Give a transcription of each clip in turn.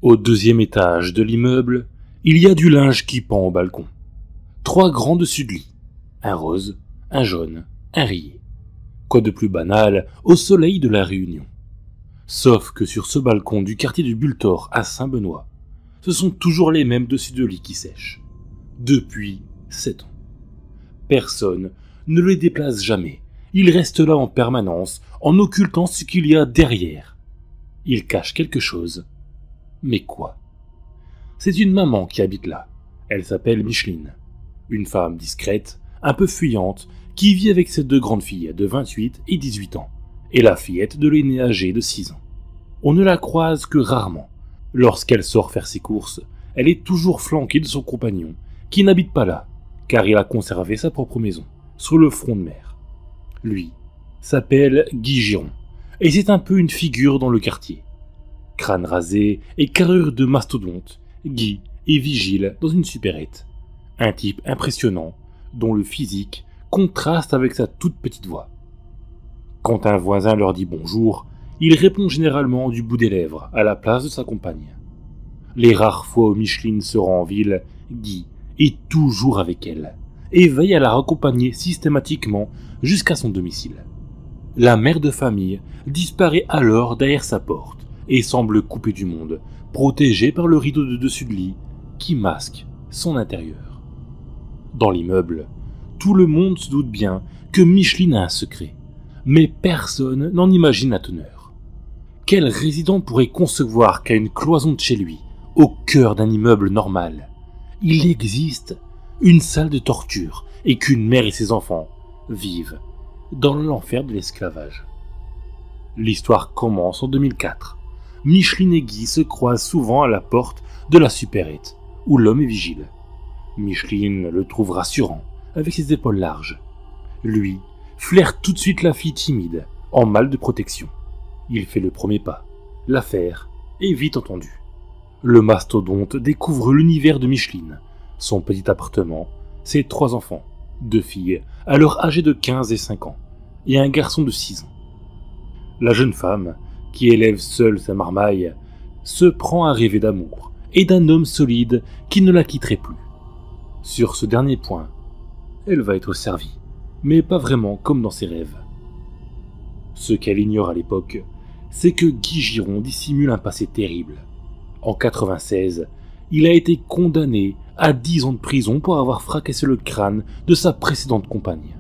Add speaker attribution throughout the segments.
Speaker 1: Au deuxième étage de l'immeuble, il y a du linge qui pend au balcon. 3 grands dessus de lit. Un rose, un jaune, un rayé. Quoi de plus banal au soleil de la Réunion. Sauf que sur ce balcon du quartier du Bultor à Saint-Benoît, ce sont toujours les mêmes dessus de lit qui sèchent. Depuis 7 ans. Personne ne les déplace jamais. Ils restent là en permanence, en occultant ce qu'il y a derrière. Ils cachent quelque chose. Mais quoi? C'est une maman qui habite là. Elle s'appelle Micheline. Une femme discrète, un peu fuyante, qui vit avec ses 2 grandes filles de 28 et 18 ans, et la fillette de l'aînée âgée de 6 ans. On ne la croise que rarement. Lorsqu'elle sort faire ses courses, elle est toujours flanquée de son compagnon, qui n'habite pas là, car il a conservé sa propre maison, sur le front de mer. Lui s'appelle Guy Giron, et c'est un peu une figure dans le quartier. Crâne rasé et carrure de mastodonte, Guy est vigile dans une supérette. Un type impressionnant, dont le physique contraste avec sa toute petite voix. Quand un voisin leur dit bonjour, il répond généralement du bout des lèvres, à la place de sa compagne. Les rares fois où Micheline se rend en ville, Guy est toujours avec elle, et veille à la raccompagner systématiquement jusqu'à son domicile. La mère de famille disparaît alors derrière sa porte, et semble coupée du monde, protégée par le rideau de dessus de lit, qui masque son intérieur. Dans l'immeuble, tout le monde se doute bien que Micheline a un secret, mais personne n'en imagine la teneur. Quel résident pourrait concevoir qu'à une cloison de chez lui, au cœur d'un immeuble normal, il existe une salle de torture et qu'une mère et ses enfants vivent dans l'enfer de l'esclavage? L'histoire commence en 2004. Micheline et Guy se croisent souvent à la porte de la supérette, où l'homme est vigile. Micheline le trouve rassurant, avec ses épaules larges. Lui flaire tout de suite la fille timide, en mal de protection. Il fait le premier pas. L'affaire est vite entendue. Le mastodonte découvre l'univers de Micheline, son petit appartement, ses 3 enfants, 2 filles, alors âgées de 15 et 5 ans, et un garçon de 6 ans. La jeune femme, qui élève seule sa marmaille, se prend à rêver d'amour et d'un homme solide qui ne la quitterait plus. Sur ce dernier point, elle va être servie, mais pas vraiment comme dans ses rêves. Ce qu'elle ignore à l'époque, c'est que Guy Giron dissimule un passé terrible. En 96, il a été condamné à 10 ans de prison pour avoir fracassé le crâne de sa précédente compagne.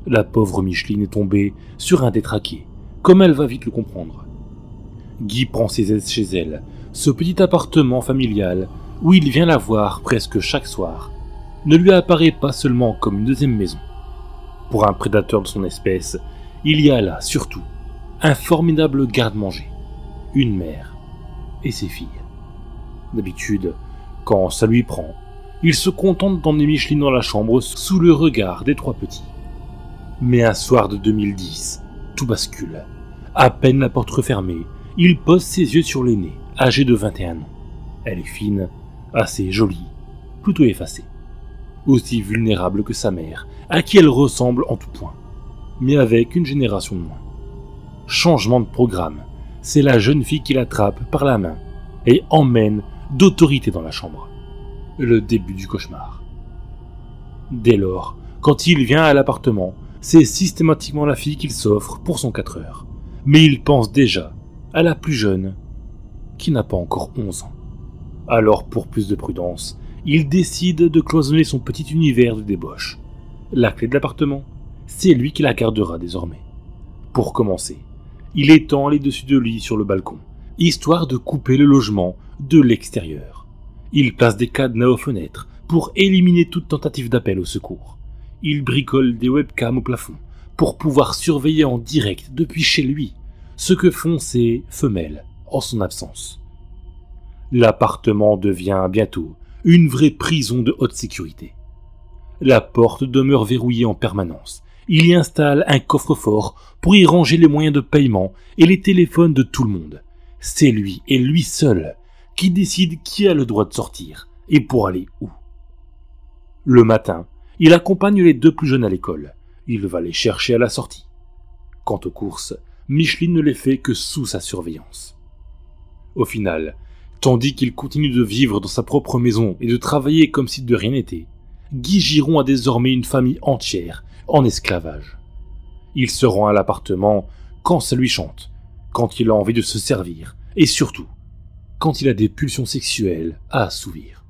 Speaker 1: La pauvre Micheline est tombée sur un détraqué, comme elle va vite le comprendre. Guy prend ses aises chez elle, ce petit appartement familial où il vient la voir presque chaque soir, ne lui apparaît pas seulement comme une deuxième maison. Pour un prédateur de son espèce, il y a là, surtout, un formidable garde-manger, une mère et ses filles. D'habitude, quand ça lui prend, il se contente d'emmener Micheline dans la chambre sous le regard des 3 petits. Mais un soir de 2010, tout bascule. À peine la porte refermée, il pose ses yeux sur l'aînée, âgée de 21 ans. Elle est fine, assez jolie, plutôt effacée. Aussi vulnérable que sa mère, à qui elle ressemble en tout point, mais avec une génération de moins. Changement de programme, c'est la jeune fille qui l'attrape par la main et emmène d'autorité dans la chambre. Le début du cauchemar. Dès lors, quand il vient à l'appartement, c'est systématiquement la fille qu'il s'offre pour son 4 heures. Mais il pense déjà à la plus jeune, qui n'a pas encore 11 ans. Alors, pour plus de prudence, il décide de cloisonner son petit univers de débauche. La clé de l'appartement, c'est lui qui la gardera désormais. Pour commencer, il étend les dessus de lit sur le balcon, histoire de couper le logement de l'extérieur. Il place des cadenas aux fenêtres pour éliminer toute tentative d'appel au secours. Il bricole des webcams au plafond pour pouvoir surveiller en direct depuis chez lui ce que font ses femelles en son absence. L'appartement devient bientôt une vraie prison de haute sécurité. La porte demeure verrouillée en permanence. Il y installe un coffre-fort pour y ranger les moyens de paiement et les téléphones de tout le monde. C'est lui et lui seul qui décide qui a le droit de sortir et pour aller où. Le matin, il accompagne les 2 plus jeunes à l'école. Il va les chercher à la sortie. Quant aux courses, Micheline ne les fait que sous sa surveillance. Au final, Tandis qu'il continue de vivre dans sa propre maison et de travailler comme si de rien n'était, Guy Giron a désormais une famille entière en esclavage. Il se rend à l'appartement quand ça lui chante, quand il a envie de se servir, et surtout, quand il a des pulsions sexuelles à assouvir.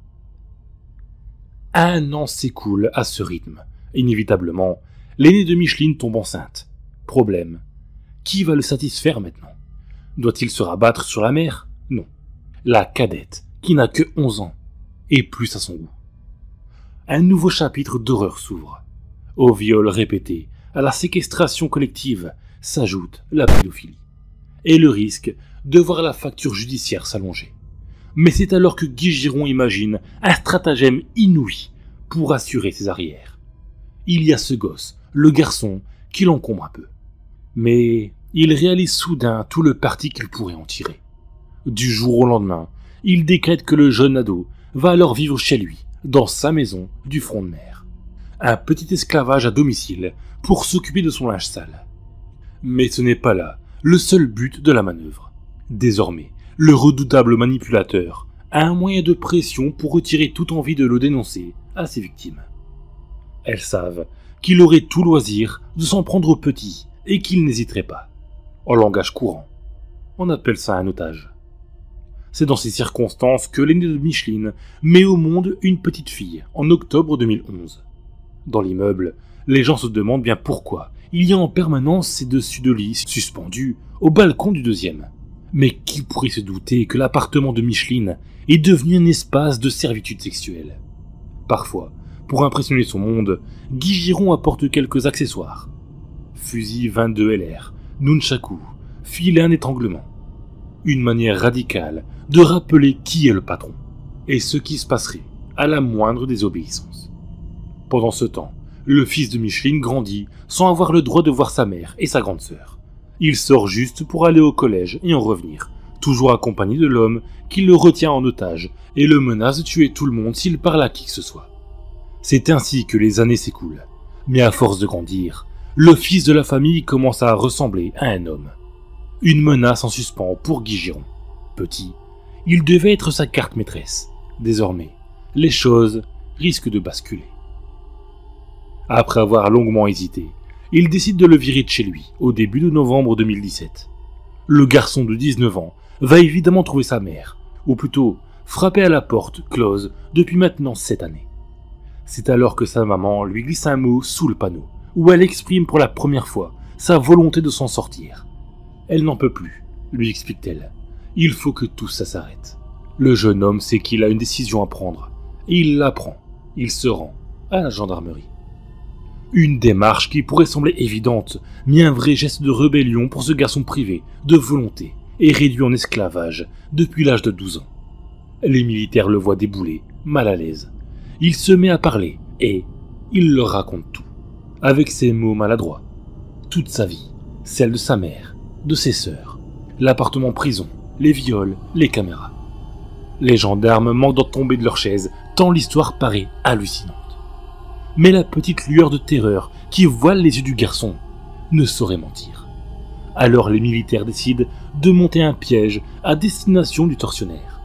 Speaker 1: Un an s'écoule à ce rythme. Inévitablement, l'aîné de Micheline tombe enceinte. Problème. Qui va le satisfaire maintenant? Doit-il se rabattre sur la mère? Non. La cadette, qui n'a que 11 ans, et plus à son goût. Un nouveau chapitre d'horreur s'ouvre. Au viol répété, à la séquestration collective, s'ajoute la pédophilie. Et le risque de voir la facture judiciaire s'allonger. Mais c'est alors que Guy Giron imagine un stratagème inouï pour assurer ses arrières. Il y a ce gosse, le garçon, qui l'encombre un peu. Mais il réalise soudain tout le parti qu'il pourrait en tirer. Du jour au lendemain, il décrète que le jeune ado va alors vivre chez lui, dans sa maison du front de mer. Un petit esclavage à domicile pour s'occuper de son linge sale. Mais ce n'est pas là le seul but de la manœuvre. Désormais, le redoutable manipulateur a un moyen de pression pour retirer toute envie de le dénoncer à ses victimes. Elles savent qu'il aurait tout loisir de s'en prendre au petit et qu'il n'hésiterait pas. En langage courant, on appelle ça un otage. C'est dans ces circonstances que l'aîné de Micheline met au monde une petite fille en octobre 2011. Dans l'immeuble, les gens se demandent bien pourquoi il y a en permanence ces dessus de lit suspendus au balcon du deuxième. Mais qui pourrait se douter que l'appartement de Micheline est devenu un espace de servitude sexuelle? Parfois, pour impressionner son monde, Guy Giron apporte quelques accessoires. Fusil 22 LR, nunchaku, filet à étranglement. Une manière radicale de rappeler qui est le patron, et ce qui se passerait à la moindre désobéissance. Pendant ce temps, le fils de Micheline grandit sans avoir le droit de voir sa mère et sa grande sœur. Il sort juste pour aller au collège et en revenir, toujours accompagné de l'homme qui le retient en otage et le menace de tuer tout le monde s'il parle à qui que ce soit. C'est ainsi que les années s'écoulent, mais à force de grandir, le fils de la famille commence à ressembler à un homme. Une menace en suspens pour Guy Giron. Petit, il devait être sa carte maîtresse. Désormais, les choses risquent de basculer. Après avoir longuement hésité, il décide de le virer de chez lui au début de novembre 2017. Le garçon de 19 ans va évidemment trouver sa mère, ou plutôt frapper à la porte close depuis maintenant 7 années. C'est alors que sa maman lui glisse un mot sous le panneau, où elle exprime pour la première fois sa volonté de s'en sortir. Elle n'en peut plus, lui explique-t-elle. Il faut que tout ça s'arrête. Le jeune homme sait qu'il a une décision à prendre, et il la prend. Il se rend à la gendarmerie. Une démarche qui pourrait sembler évidente, mais un vrai geste de rébellion pour ce garçon privé de volonté et réduit en esclavage depuis l'âge de 12 ans. Les militaires le voient débouler, mal à l'aise. Il se met à parler et il leur raconte tout, avec ses mots maladroits. Toute sa vie, celle de sa mère, de ses sœurs, l'appartement prison, les viols, les caméras. Les gendarmes manquent d'en tomber de leur chaise tant l'histoire paraît hallucinante. Mais la petite lueur de terreur qui voile les yeux du garçon ne saurait mentir. Alors les militaires décident de monter un piège à destination du tortionnaire.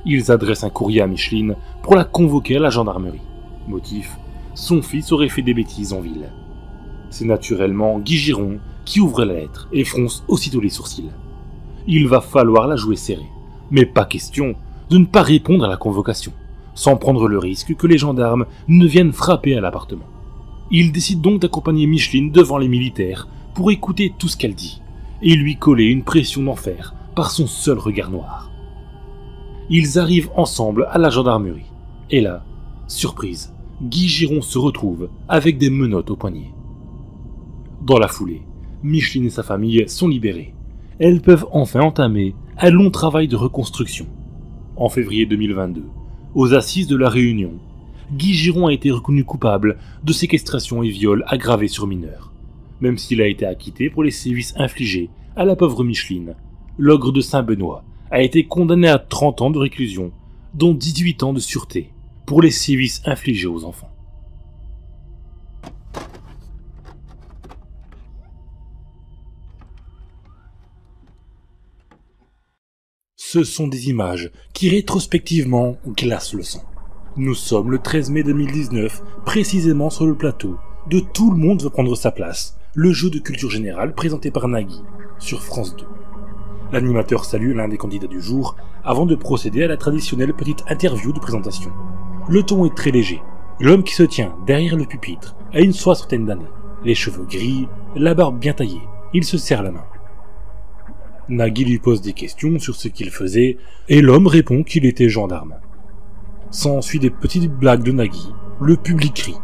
Speaker 1: Ils adressent un courrier à Micheline pour la convoquer à la gendarmerie. Motif, son fils aurait fait des bêtises en ville. C'est naturellement Guy Giron qui ouvre la lettre et fronce aussitôt les sourcils. Il va falloir la jouer serrée, mais pas question de ne pas répondre à la convocation, sans prendre le risque que les gendarmes ne viennent frapper à l'appartement. Il décide donc d'accompagner Micheline devant les militaires pour écouter tout ce qu'elle dit, et lui coller une pression d'enfer par son seul regard noir. Ils arrivent ensemble à la gendarmerie, et là, surprise, Guy Giron se retrouve avec des menottes au poignet. Dans la foulée, Micheline et sa famille sont libérées. Elles peuvent enfin entamer un long travail de reconstruction. En février 2022, aux assises de la Réunion, Guy Giron a été reconnu coupable de séquestration et viol aggravé sur mineur. Même s'il a été acquitté pour les sévices infligés à la pauvre Micheline, l'ogre de Saint-Benoît a été condamné à 30 ans de réclusion, dont 18 ans de sûreté, pour les sévices infligés aux enfants. Ce sont des images qui rétrospectivement glacent le sang. Nous sommes le 13 mai 2019, précisément sur le plateau de Tout le monde veut prendre sa place, le jeu de culture générale présenté par Nagui, sur France 2. L'animateur salue l'un des candidats du jour avant de procéder à la traditionnelle petite interview de présentation. Le ton est très léger. L'homme qui se tient derrière le pupitre a une soixantaine d'années, les cheveux gris, la barbe bien taillée, il se serre la main. Nagui lui pose des questions sur ce qu'il faisait et l'homme répond qu'il était gendarme. S'ensuit des petites blagues de Nagui, le public rit.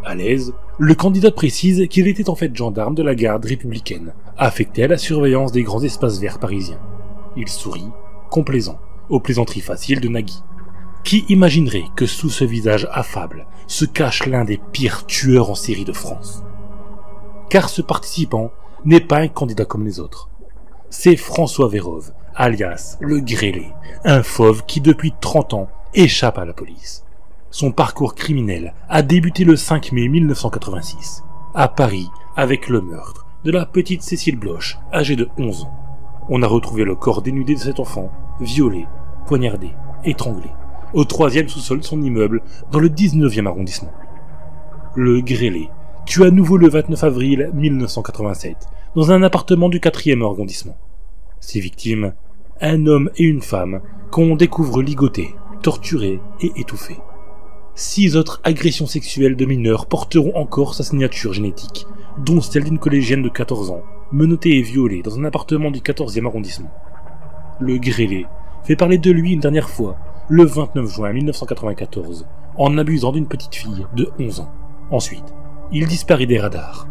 Speaker 1: À l'aise, le candidat précise qu'il était en fait gendarme de la garde républicaine, affecté à la surveillance des grands espaces verts parisiens. Il sourit, complaisant, aux plaisanteries faciles de Nagui. Qui imaginerait que sous ce visage affable se cache l'un des pires tueurs en série de France? Car ce participant n'est pas un candidat comme les autres. C'est François Vérove, alias le Grêlé, un fauve qui depuis 30 ans échappe à la police. Son parcours criminel a débuté le 5 mai 1986, à Paris, avec le meurtre de la petite Cécile Bloch, âgée de 11 ans. On a retrouvé le corps dénudé de cet enfant, violé, poignardé, étranglé, au 3e sous-sol de son immeuble, dans le 19e arrondissement. Le Grêlé tue à nouveau le 29 avril 1987, dans un appartement du 4e arrondissement. Ses victimes, un homme et une femme, qu'on découvre ligotés, torturés et étouffés. 6 autres agressions sexuelles de mineurs porteront encore sa signature génétique, dont celle d'une collégienne de 14 ans, menottée et violée dans un appartement du 14e arrondissement. Le Grêlé fait parler de lui une dernière fois, le 29 juin 1994, en abusant d'une petite fille de 11 ans. Ensuite, il disparaît des radars.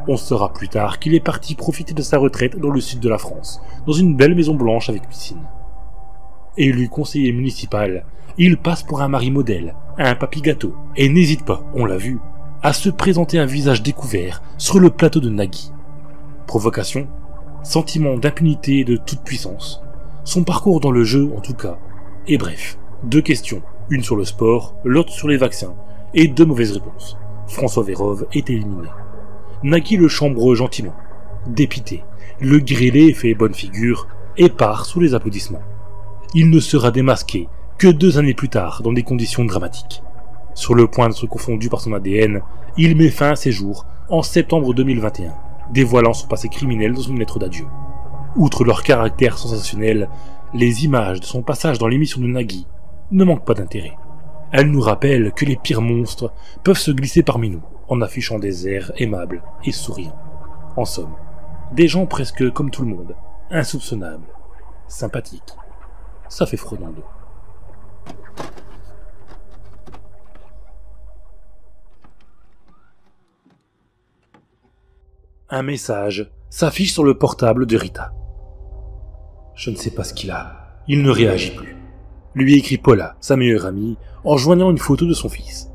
Speaker 1: On saura plus tard qu'il est parti profiter de sa retraite dans le sud de la France, dans une belle maison blanche avec piscine. Élu conseiller municipal, il passe pour un mari modèle, un papy gâteau, et n'hésite pas, on l'a vu, à se présenter à visage découvert sur le plateau de Nagui. Provocation, sentiment d'impunité et de toute puissance, son parcours dans le jeu en tout cas, et bref, 2 questions, une sur le sport, l'autre sur les vaccins, et 2 mauvaises réponses. François Vérove est éliminé. Nagui le chambre gentiment. Dépité, le Grêlé fait bonne figure et part sous les applaudissements. Il ne sera démasqué que 2 années plus tard dans des conditions dramatiques. Sur le point d'être confondu par son ADN, il met fin à ses jours en septembre 2021, dévoilant son passé criminel dans une lettre d'adieu. Outre leur caractère sensationnel, les images de son passage dans l'émission de Nagui ne manquent pas d'intérêt. Elles nous rappellent que les pires monstres peuvent se glisser parmi nous, en affichant des airs aimables et souriants. En somme, des gens presque comme tout le monde, insoupçonnables, sympathiques. Ça fait froid dans le dos. Un message s'affiche sur le portable de Rita. Je ne sais pas ce qu'il a, il ne réagit plus. Lui écrit Paula, sa meilleure amie, en joignant une photo de son fils.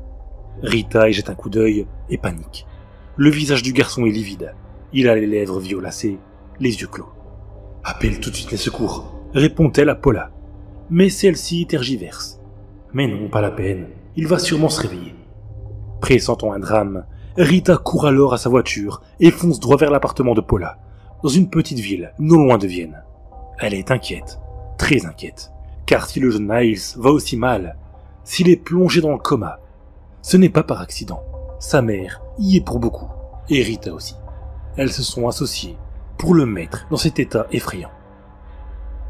Speaker 1: Rita y jette un coup d'œil et panique. Le visage du garçon est livide. Il a les lèvres violacées, les yeux clos. « Appelle tout de suite les secours », répond-elle à Paula. Mais celle-ci tergiverse. « Mais non, pas la peine, il va sûrement se réveiller. » Pressentant un drame, Rita court alors à sa voiture et fonce droit vers l'appartement de Paula, dans une petite ville non loin de Vienne. Elle est inquiète, très inquiète, car si le jeune Niles va aussi mal, s'il est plongé dans le coma, ce n'est pas par accident. Sa mère y est pour beaucoup, et Rita aussi. Elles se sont associées pour le mettre dans cet état effrayant.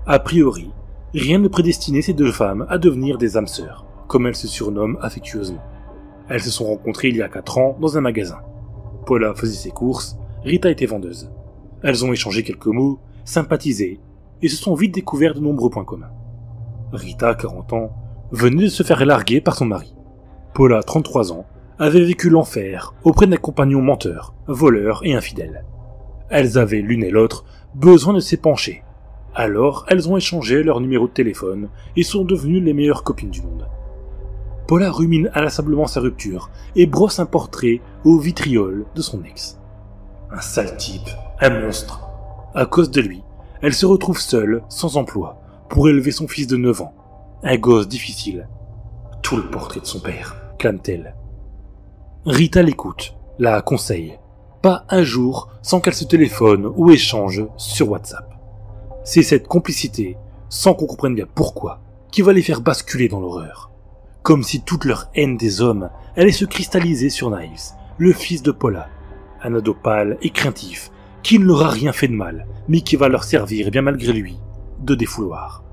Speaker 1: A priori, rien ne prédestinait ces 2 femmes à devenir des âmes sœurs, comme elles se surnomment affectueusement. Elles se sont rencontrées il y a 4 ans dans un magasin. Paula faisait ses courses, Rita était vendeuse. Elles ont échangé quelques mots, sympathisé, et se sont vite découverts de nombreux points communs. Rita, 40 ans, venait de se faire larguer par son mari. Paula, 33 ans, avait vécu l'enfer auprès d'un compagnon menteur, voleur et infidèle. Elles avaient l'une et l'autre besoin de s'épancher. Alors, elles ont échangé leurs numéros de téléphone et sont devenues les meilleures copines du monde. Paula rumine inlassablement sa rupture et brosse un portrait au vitriol de son ex. Un sale type, un monstre. À cause de lui, elle se retrouve seule, sans emploi, pour élever son fils de 9 ans. Un gosse difficile. Tout le portrait de son père, clame-t-elle. Rita l'écoute, la conseille. Pas un jour sans qu'elle se téléphone ou échange sur WhatsApp. C'est cette complicité, sans qu'on comprenne bien pourquoi, qui va les faire basculer dans l'horreur. Comme si toute leur haine des hommes allait se cristalliser sur Niles, le fils de Paula, un ado pâle et craintif, qui ne leur a rien fait de mal, mais qui va leur servir, bien malgré lui, de défouloir.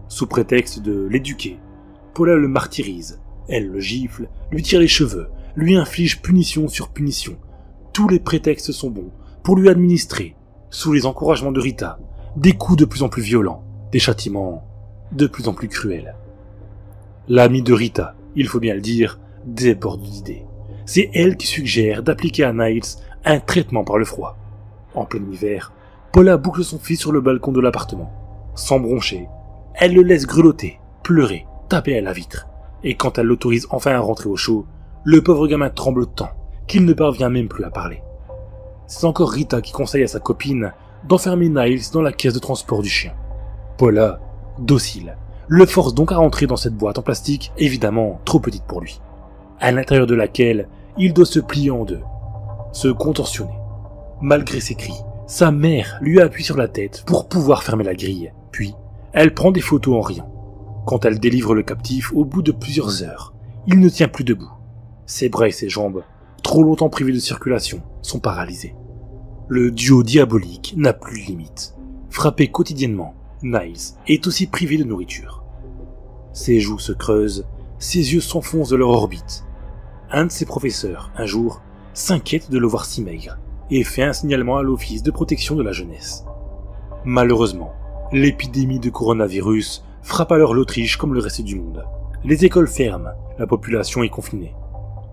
Speaker 1: Sous prétexte de l'éduquer, Paula le martyrise, elle le gifle, lui tire les cheveux, lui inflige punition sur punition. Tous les prétextes sont bons pour lui administrer, sous les encouragements de Rita, des coups de plus en plus violents, des châtiments de plus en plus cruels. L'amie de Rita, il faut bien le dire, déborde d'idées. C'est elle qui suggère d'appliquer à Niles un traitement par le froid. En plein hiver, Paula boucle son fils sur le balcon de l'appartement. Sans broncher, elle le laisse grelotter, pleurer, taper à la vitre. Et quand elle l'autorise enfin à rentrer au chaud, le pauvre gamin tremble tant qu'il ne parvient même plus à parler. C'est encore Rita qui conseille à sa copine d'enfermer Niles dans la caisse de transport du chien. Paula, docile, le force donc à rentrer dans cette boîte en plastique, évidemment trop petite pour lui, à l'intérieur de laquelle il doit se plier en deux, se contorsionner. Malgré ses cris, sa mère lui appuie sur la tête pour pouvoir fermer la grille, puis elle prend des photos en riant. Quand elle délivre le captif au bout de plusieurs heures, il ne tient plus debout. Ses bras et ses jambes, trop longtemps privés de circulation, sont paralysés. Le duo diabolique n'a plus de limite. Frappé quotidiennement, Niles est aussi privé de nourriture. Ses joues se creusent, ses yeux s'enfoncent de leur orbite. Un de ses professeurs, un jour, s'inquiète de le voir si maigre et fait un signalement à l'Office de protection de la jeunesse. Malheureusement, l'épidémie de coronavirus frappe alors l'Autriche comme le reste du monde. Les écoles ferment, la population est confinée.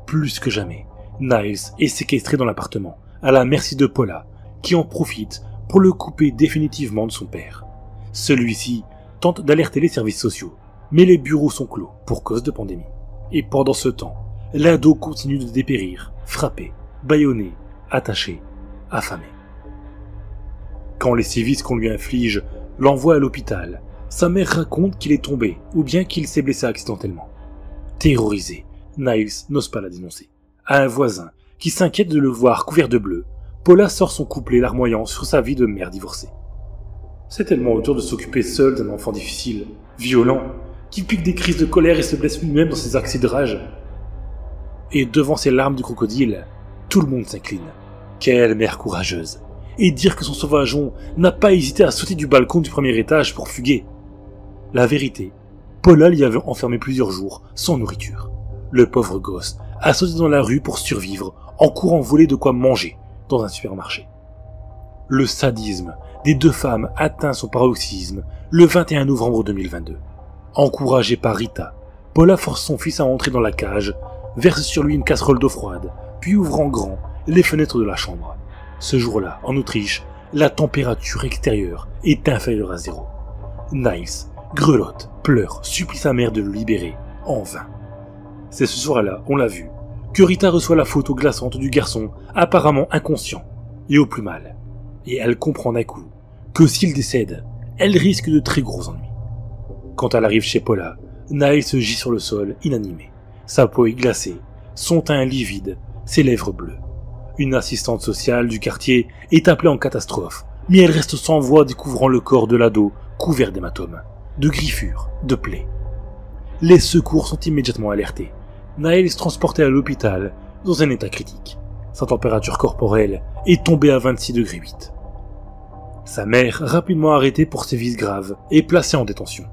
Speaker 1: Plus que jamais, Niles est séquestré dans l'appartement, à la merci de Paula, qui en profite pour le couper définitivement de son père. Celui-ci tente d'alerter les services sociaux, mais les bureaux sont clos pour cause de pandémie. Et pendant ce temps, l'ado continue de dépérir, frappé, bâillonné, attaché, affamé. Quand les sévices qu'on lui inflige l'envoient à l'hôpital, sa mère raconte qu'il est tombé ou bien qu'il s'est blessé accidentellement. Terrorisé, Niles n'ose pas la dénoncer. À un voisin qui s'inquiète de le voir couvert de bleu, Paula sort son couplet larmoyant sur sa vie de mère divorcée. C'est tellement dur de s'occuper seul d'un enfant difficile, violent, qui pique des crises de colère et se blesse lui-même dans ses accès de rage. Et devant ces larmes du crocodile, tout le monde s'incline. Quelle mère courageuse! Et dire que son sauvageon n'a pas hésité à sauter du balcon du premier étage pour fuguer. La vérité, Paula l'y avait enfermé plusieurs jours, sans nourriture. Le pauvre gosse a sauté dans la rue pour survivre, en courant voler de quoi manger dans un supermarché. Le sadisme des deux femmes atteint son paroxysme le 21 novembre 2022. Encouragée par Rita, Paula force son fils à entrer dans la cage, verse sur lui une casserole d'eau froide, puis ouvre en grand les fenêtres de la chambre. Ce jour-là, en Autriche, la température extérieure est inférieure à 0. Niles grelotte, pleure, supplie sa mère de le libérer, en vain. C'est ce soir-là, on l'a vu, que Rita reçoit la photo glaçante du garçon, apparemment inconscient, et au plus mal. Et elle comprend d'un coup que s'il décède, elle risque de très gros ennuis. Quand elle arrive chez Paula, Niles se gît sur le sol, inanimé. Sa peau est glacée, son teint livide, ses lèvres bleues. Une assistante sociale du quartier est appelée en catastrophe, mais elle reste sans voix découvrant le corps de l'ado couvert d'hématomes, de griffures, de plaies. Les secours sont immédiatement alertés. Niles est transporté à l'hôpital dans un état critique. Sa température corporelle est tombée à 26,8 °. Sa mère, rapidement arrêtée pour sévices graves, est placée en détention.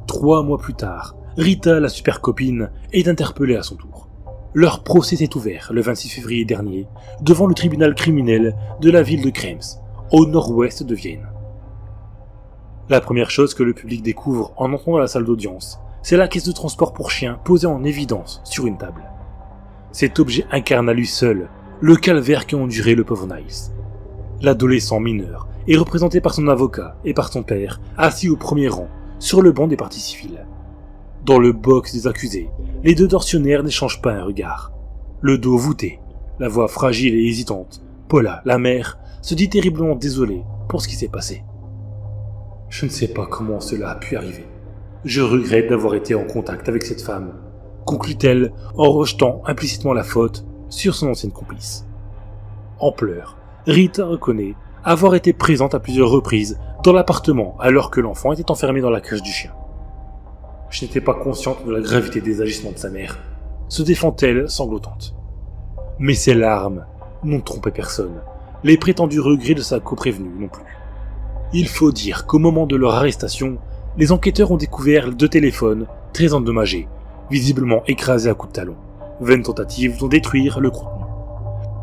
Speaker 1: 3 mois plus tard, Rita, la super copine, est interpellée à son tour. Leur procès s'est ouvert le 26 février dernier devant le tribunal criminel de la ville de Krems, au nord-ouest de Vienne. La première chose que le public découvre en entrant dans la salle d'audience, c'est la caisse de transport pour chiens posée en évidence sur une table. Cet objet incarne à lui seul le calvaire qu'a enduré le pauvre Niles. L'adolescent mineur est représenté par son avocat et par son père, assis au premier rang, sur le banc des parties civiles. Dans le box des accusés, les deux tortionnaires n'échangent pas un regard. Le dos voûté, la voix fragile et hésitante, Paula, la mère, se dit terriblement désolée pour ce qui s'est passé. « Je ne sais pas comment cela a pu arriver. Je regrette d'avoir été en contact avec cette femme, » conclut-elle en rejetant implicitement la faute sur son ancienne complice. En pleurs, Rita reconnaît avoir été présente à plusieurs reprises dans l'appartement alors que l'enfant était enfermé dans la cage du chien. Je n'étais pas consciente de la gravité des agissements de sa mère, se défend-elle sanglotante. Mais ses larmes n'ont trompé personne, les prétendus regrets de sa coprévenue non plus. Il faut dire qu'au moment de leur arrestation, les enquêteurs ont découvert 2 téléphones très endommagés, visiblement écrasés à coups de talon. Vaines tentatives d'en détruire le contenu.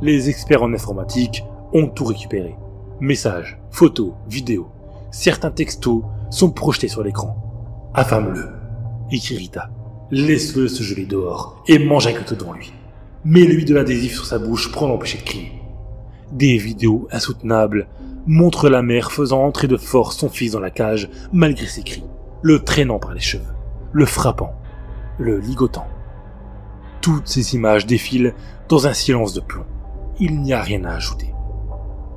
Speaker 1: Les experts en informatique ont tout récupéré. Messages, photos, vidéos, certains textos sont projetés sur l'écran. « Affame-le », écrit Rita. « Laisse-le se geler dehors et mange un couteau devant lui. Mets-lui de l'adhésif sur sa bouche pour l'empêcher de crier. » Des vidéos insoutenables montrent la mère faisant entrer de force son fils dans la cage malgré ses cris, le traînant par les cheveux, le frappant, le ligotant. Toutes ces images défilent dans un silence de plomb. Il n'y a rien à ajouter.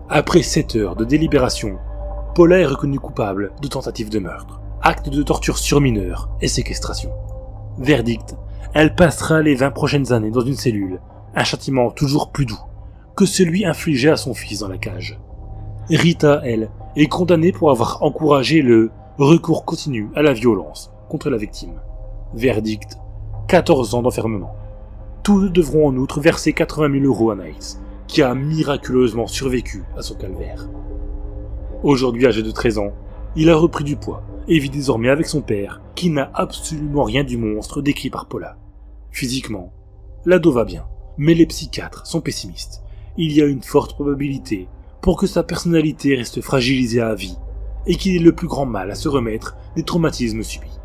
Speaker 1: Après 7 heures de délibération, Paula est reconnue coupable de tentative de meurtre, acte de torture sur mineur et séquestration. Verdict, elle passera les 20 prochaines années dans une cellule, un châtiment toujours plus doux que celui infligé à son fils dans la cage. Rita, elle, est condamnée pour avoir encouragé le recours continu à la violence contre la victime. Verdict, 14 ans d'enfermement. Tous deux devront en outre verser 80 000 € à Niles, qui a miraculeusement survécu à son calvaire. Aujourd'hui âgé de 13 ans, il a repris du poids et vit désormais avec son père, qui n'a absolument rien du monstre décrit par Paula. Physiquement, l'ado va bien, mais les psychiatres sont pessimistes. Il y a une forte probabilité pour que sa personnalité reste fragilisée à vie et qu'il ait le plus grand mal à se remettre des traumatismes subis.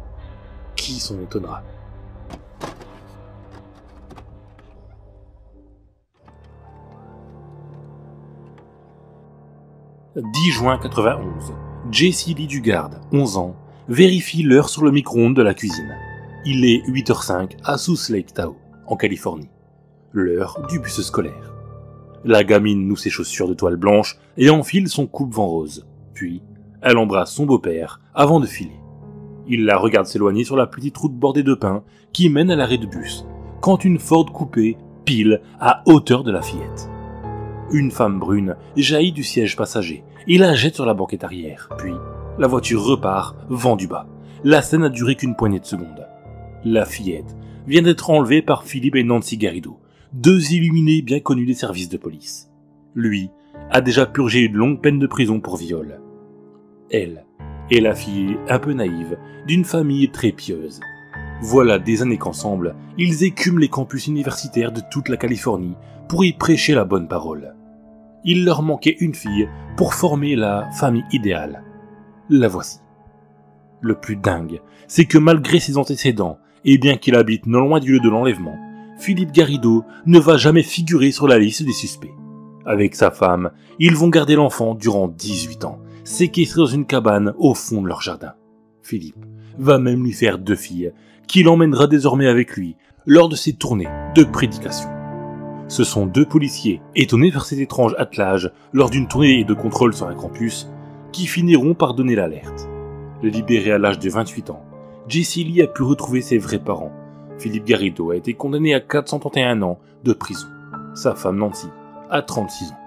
Speaker 1: Qui s'en étonnera? « 10 juin 91. Jessie Lee Dugard, 11 ans, vérifie l'heure sur le micro-ondes de la cuisine. Il est 8h05 à South Lake Tahoe, en Californie. L'heure du bus scolaire. La gamine noue ses chaussures de toile blanche et enfile son coupe-vent rose. Puis, elle embrasse son beau-père avant de filer. Il la regarde s'éloigner sur la petite route bordée de pins qui mène à l'arrêt de bus, quand une Ford coupée pile à hauteur de la fillette. Une femme brune jaillit du siège passager et la jette sur la banquette arrière. Puis, la voiture repart, vent du bas. La scène n'a duré qu'une poignée de secondes. La fillette vient d'être enlevée par Philippe et Nancy Garrido, 2 illuminés bien connus des services de police. Lui a déjà purgé une longue peine de prison pour viol. Elle est la fille un peu naïve d'une famille très pieuse. Voilà des années qu'ensemble, ils écument les campus universitaires de toute la Californie pour y prêcher la bonne parole. Il leur manquait une fille pour former la famille idéale. La voici. Le plus dingue, c'est que malgré ses antécédents, et bien qu'il habite non loin du lieu de l'enlèvement, Philippe Garrido ne va jamais figurer sur la liste des suspects. Avec sa femme, ils vont garder l'enfant durant 18 ans, séquestré dans une cabane au fond de leur jardin. Philippe va même lui faire 2 filles, qu'il emmènera désormais avec lui lors de ses tournées de prédication. Ce sont 2 policiers, étonnés par cet étrange attelage lors d'une tournée de contrôle sur un campus, qui finiront par donner l'alerte. Libéré à l'âge de 28 ans, Jessie Lee a pu retrouver ses vrais parents. Philippe Garrido a été condamné à 431 ans de prison. Sa femme Nancy a 36 ans.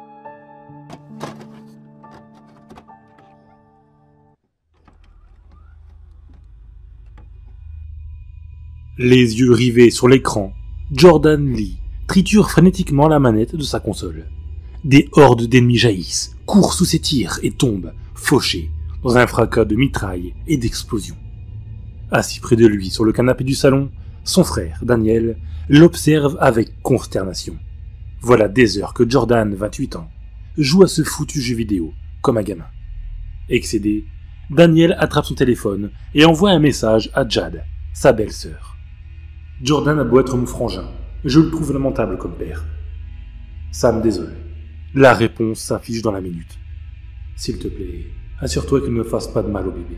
Speaker 1: Les yeux rivés sur l'écran, Jordan Lee triture frénétiquement la manette de sa console. Des hordes d'ennemis jaillissent, courent sous ses tirs et tombent, fauchés, dans un fracas de mitraille et d'explosions. Assis près de lui sur le canapé du salon, son frère, Daniel, l'observe avec consternation. Voilà des heures que Jordan, 28 ans, joue à ce foutu jeu vidéo, comme un gamin. Excédé, Daniel attrape son téléphone et envoie un message à Jade, sa belle-sœur. Jordan a beau être mon frangin, je le trouve lamentable comme père. Sam, désolé. La réponse s'affiche dans la minute. S'il te plaît, assure-toi qu'il ne fasse pas de mal au bébé.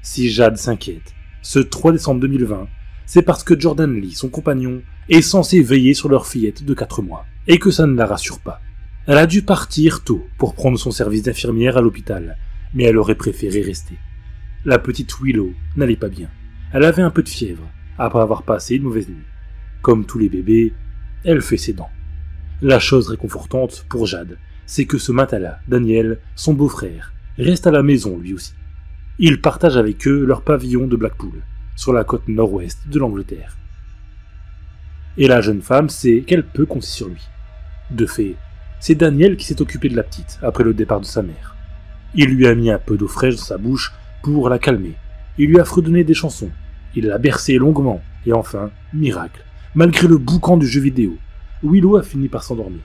Speaker 1: Si Jade s'inquiète, ce 3 décembre 2020, c'est parce que Jordan Lee, son compagnon, est censé veiller sur leur fillette de 4 mois, et que ça ne la rassure pas. Elle a dû partir tôt pour prendre son service d'infirmière à l'hôpital, mais elle aurait préféré rester. La petite Willow n'allait pas bien. Elle avait un peu de fièvre, après avoir passé une mauvaise nuit. Comme tous les bébés, elle fait ses dents. La chose réconfortante pour Jade, c'est que ce matin-là, Daniel, son beau-frère, reste à la maison lui aussi. Il partage avec eux leur pavillon de Blackpool, sur la côte nord-ouest de l'Angleterre. Et la jeune femme sait qu'elle peut compter sur lui. De fait, c'est Daniel qui s'est occupé de la petite après le départ de sa mère. Il lui a mis un peu d'eau fraîche dans sa bouche pour la calmer. Il lui a fredonné des chansons. Il l'a bercée longuement. Et enfin, miracle, malgré le boucan du jeu vidéo, Willow a fini par s'endormir.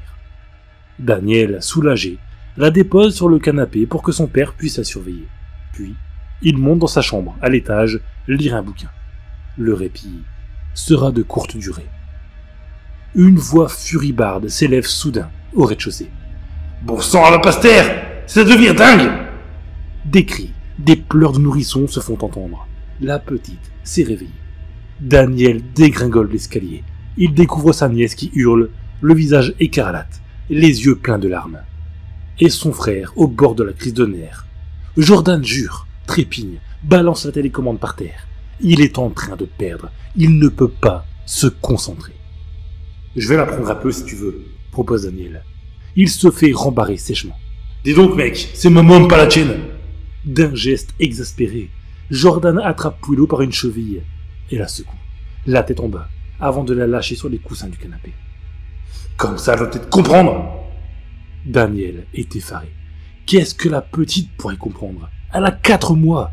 Speaker 1: Daniel, soulagé, la dépose sur le canapé pour que son père puisse la surveiller. Puis, il monte dans sa chambre, à l'étage, lire un bouquin. Le répit sera de courte durée. Une voix furibarde s'élève soudain au rez-de-chaussée. « Bon sang à la pastère, ça devient dingue !» Des cris, des pleurs de nourrisson se font entendre. La petite s'est réveillée. Daniel dégringole l'escalier. Il découvre sa nièce qui hurle, le visage écarlate, les yeux pleins de larmes. Et son frère au bord de la crise de nerfs. Jordan jure, trépigne, balance la télécommande par terre. Il est en train de perdre. Il ne peut pas se concentrer. « Je vais la prendre un peu si tu veux », propose Daniel. Il se fait rembarrer sèchement. « Dis donc mec, c'est ma môme, pas la tienne !» D'un geste exaspéré, Jordan attrape Willow par une cheville et la secoue, la tête en bas, avant de la lâcher sur les coussins du canapé. « Comme ça, elle va peut-être comprendre !» Daniel est effaré. Qu'est-ce que la petite pourrait comprendre? Elle a 4 mois.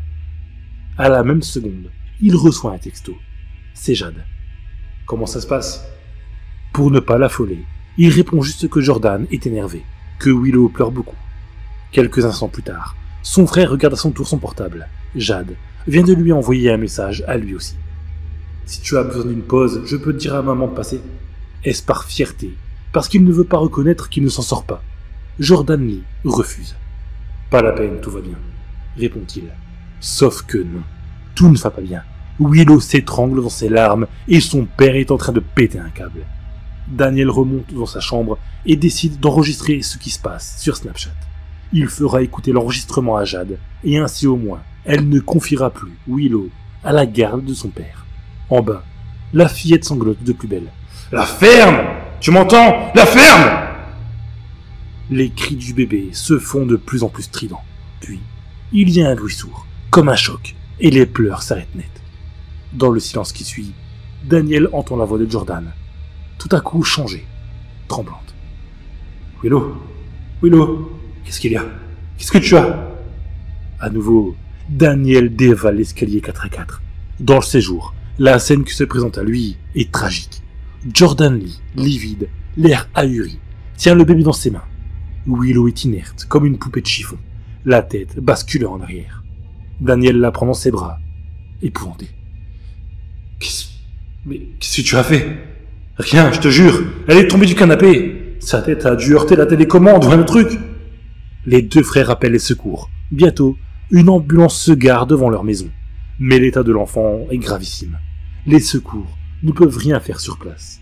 Speaker 1: À la même seconde, il reçoit un texto. C'est Jade. « Comment ça se passe ?» Pour ne pas l'affoler, il répond juste que Jordan est énervé, que Willow pleure beaucoup. Quelques instants plus tard, son frère regarde à son tour son portable. Jade vient de lui envoyer un message à lui aussi. « Si tu as besoin d'une pause, je peux te dire à maman de passer. » Est-ce par fierté, parce qu'il ne veut pas reconnaître qu'il ne s'en sort pas? Jordan Lee refuse. « Pas la peine, tout va bien, » répond-il. Sauf que non, tout ne va pas bien. Willow s'étrangle dans ses larmes et son père est en train de péter un câble. Daniel remonte dans sa chambre et décide d'enregistrer ce qui se passe sur Snapchat. Il fera écouter l'enregistrement à Jade, et ainsi au moins, elle ne confiera plus Willow à la garde de son père. En bas, la fillette sanglote de plus belle. « La ferme! Tu m'entends? La ferme !» Les cris du bébé se font de plus en plus stridents. Puis, il y a un bruit sourd, comme un choc, et les pleurs s'arrêtent net. Dans le silence qui suit, Daniel entend la voix de Jordan, tout à coup changée, tremblante. « Willow, qu'est-ce qu'il y a? Qu'est-ce que tu as ?» À nouveau, Daniel dévale l'escalier 4x4. Dans le séjour, la scène qui se présente à lui est tragique. Jordan Lee, livide, l'air ahuri, tient le bébé dans ses mains. Willow est inerte, comme une poupée de chiffon, la tête basculant en arrière. Daniel la prend dans ses bras, épouvanté. « Qu'est-ce que tu as fait? » « Rien, je te jure, elle est tombée du canapé. Sa tête a dû heurter la télécommande ou un autre truc. » Les deux frères appellent les secours. Bientôt, une ambulance se gare devant leur maison. Mais l'état de l'enfant est gravissime. Les secours ne peuvent rien faire sur place.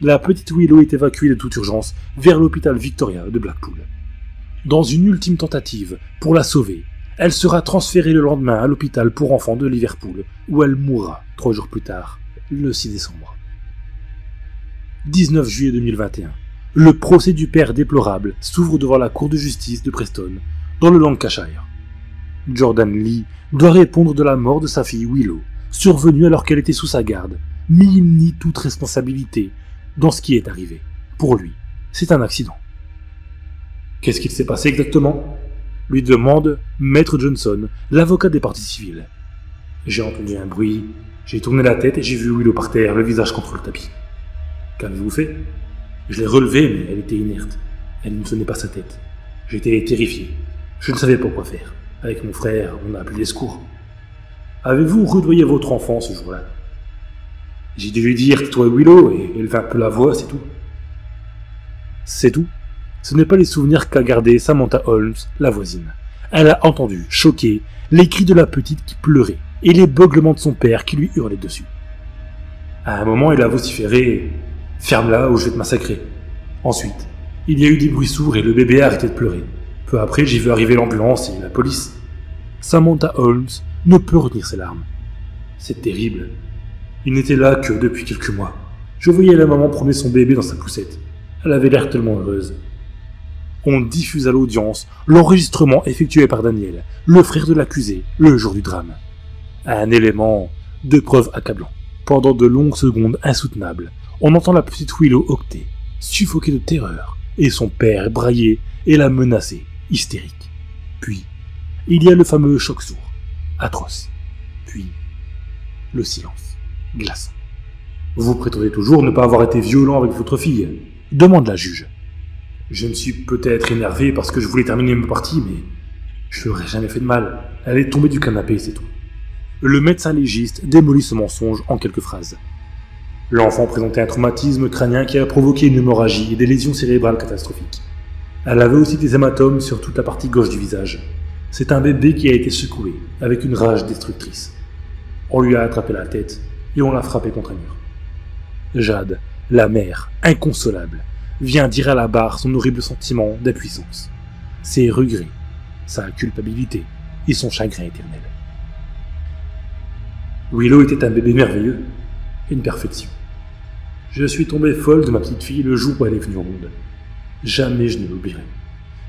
Speaker 1: La petite Willow est évacuée de toute urgence vers l'hôpital Victoria de Blackpool. Dans une ultime tentative pour la sauver, elle sera transférée le lendemain à l'hôpital pour enfants de Liverpool, où elle mourra 3 jours plus tard, le 6 décembre. 19 juillet 2021. Le procès du père déplorable s'ouvre devant la cour de justice de Preston, dans le Lancashire. Jordan Lee doit répondre de la mort de sa fille Willow, survenue alors qu'elle était sous sa garde, mais il nie toute responsabilité dans ce qui est arrivé. Pour lui, c'est un accident. Qu'est-ce qu'il s'est passé exactement? Lui demande Maître Johnson, l'avocat des parties civiles. J'ai entendu un bruit, j'ai tourné la tête et j'ai vu Willow par terre, le visage contre le tapis. Qu'avez-vous fait? Je l'ai relevée, mais elle était inerte. Elle ne tenait pas sa tête. J'étais terrifié. Je ne savais pas quoi faire. Avec mon frère, on a appelé les secours. Avez-vous rudoyé votre enfant ce jour-là? J'ai dû lui dire que toi et Willow, et élever un peu la voix, c'est tout. C'est tout? Ce n'est pas les souvenirs qu'a gardé Samantha Holmes, la voisine. Elle a entendu, choquée, les cris de la petite qui pleurait, et les beuglements de son père qui lui hurlait dessus. À un moment, il a vociféré « Ferme-la ou je vais te massacrer ». Ensuite, il y a eu des bruits sourds et le bébé a arrêté de pleurer. Peu après, j'ai vu arriver l'ambulance et la police. Samantha Holmes ne peut retenir ses larmes. C'est terrible. Il n'était là que depuis quelques mois. Je voyais la maman promener son bébé dans sa poussette. Elle avait l'air tellement heureuse. On diffuse à l'audience l'enregistrement effectué par Daniel, le frère de l'accusé, le jour du drame. Un élément de preuve accablant. Pendant de longues secondes insoutenables, on entend la petite Willow octer, suffoquée de terreur, et son père brailler et la menacer, hystérique. Puis, il y a le fameux choc sourd, atroce. Puis, le silence, glaçant. Vous prétendez toujours ne pas avoir été violent avec votre fille, demande la juge. Je me suis peut-être énervé parce que je voulais terminer ma partie, mais je lui aurais jamais fait de mal. Elle est tombée du canapé, c'est tout. Le médecin légiste démolit ce mensonge en quelques phrases. L'enfant présentait un traumatisme crânien qui a provoqué une hémorragie et des lésions cérébrales catastrophiques. Elle avait aussi des hématomes sur toute la partie gauche du visage. C'est un bébé qui a été secoué, avec une rage destructrice. On lui a attrapé la tête et on l'a frappé contre un mur. Jade, la mère, inconsolable, vient dire à la barre son horrible sentiment d'impuissance, ses regrets, sa culpabilité et son chagrin éternel. Willow était un bébé merveilleux, une perfection. Je suis tombée folle de ma petite fille le jour où elle est venue au monde. Jamais je ne l'oublierai.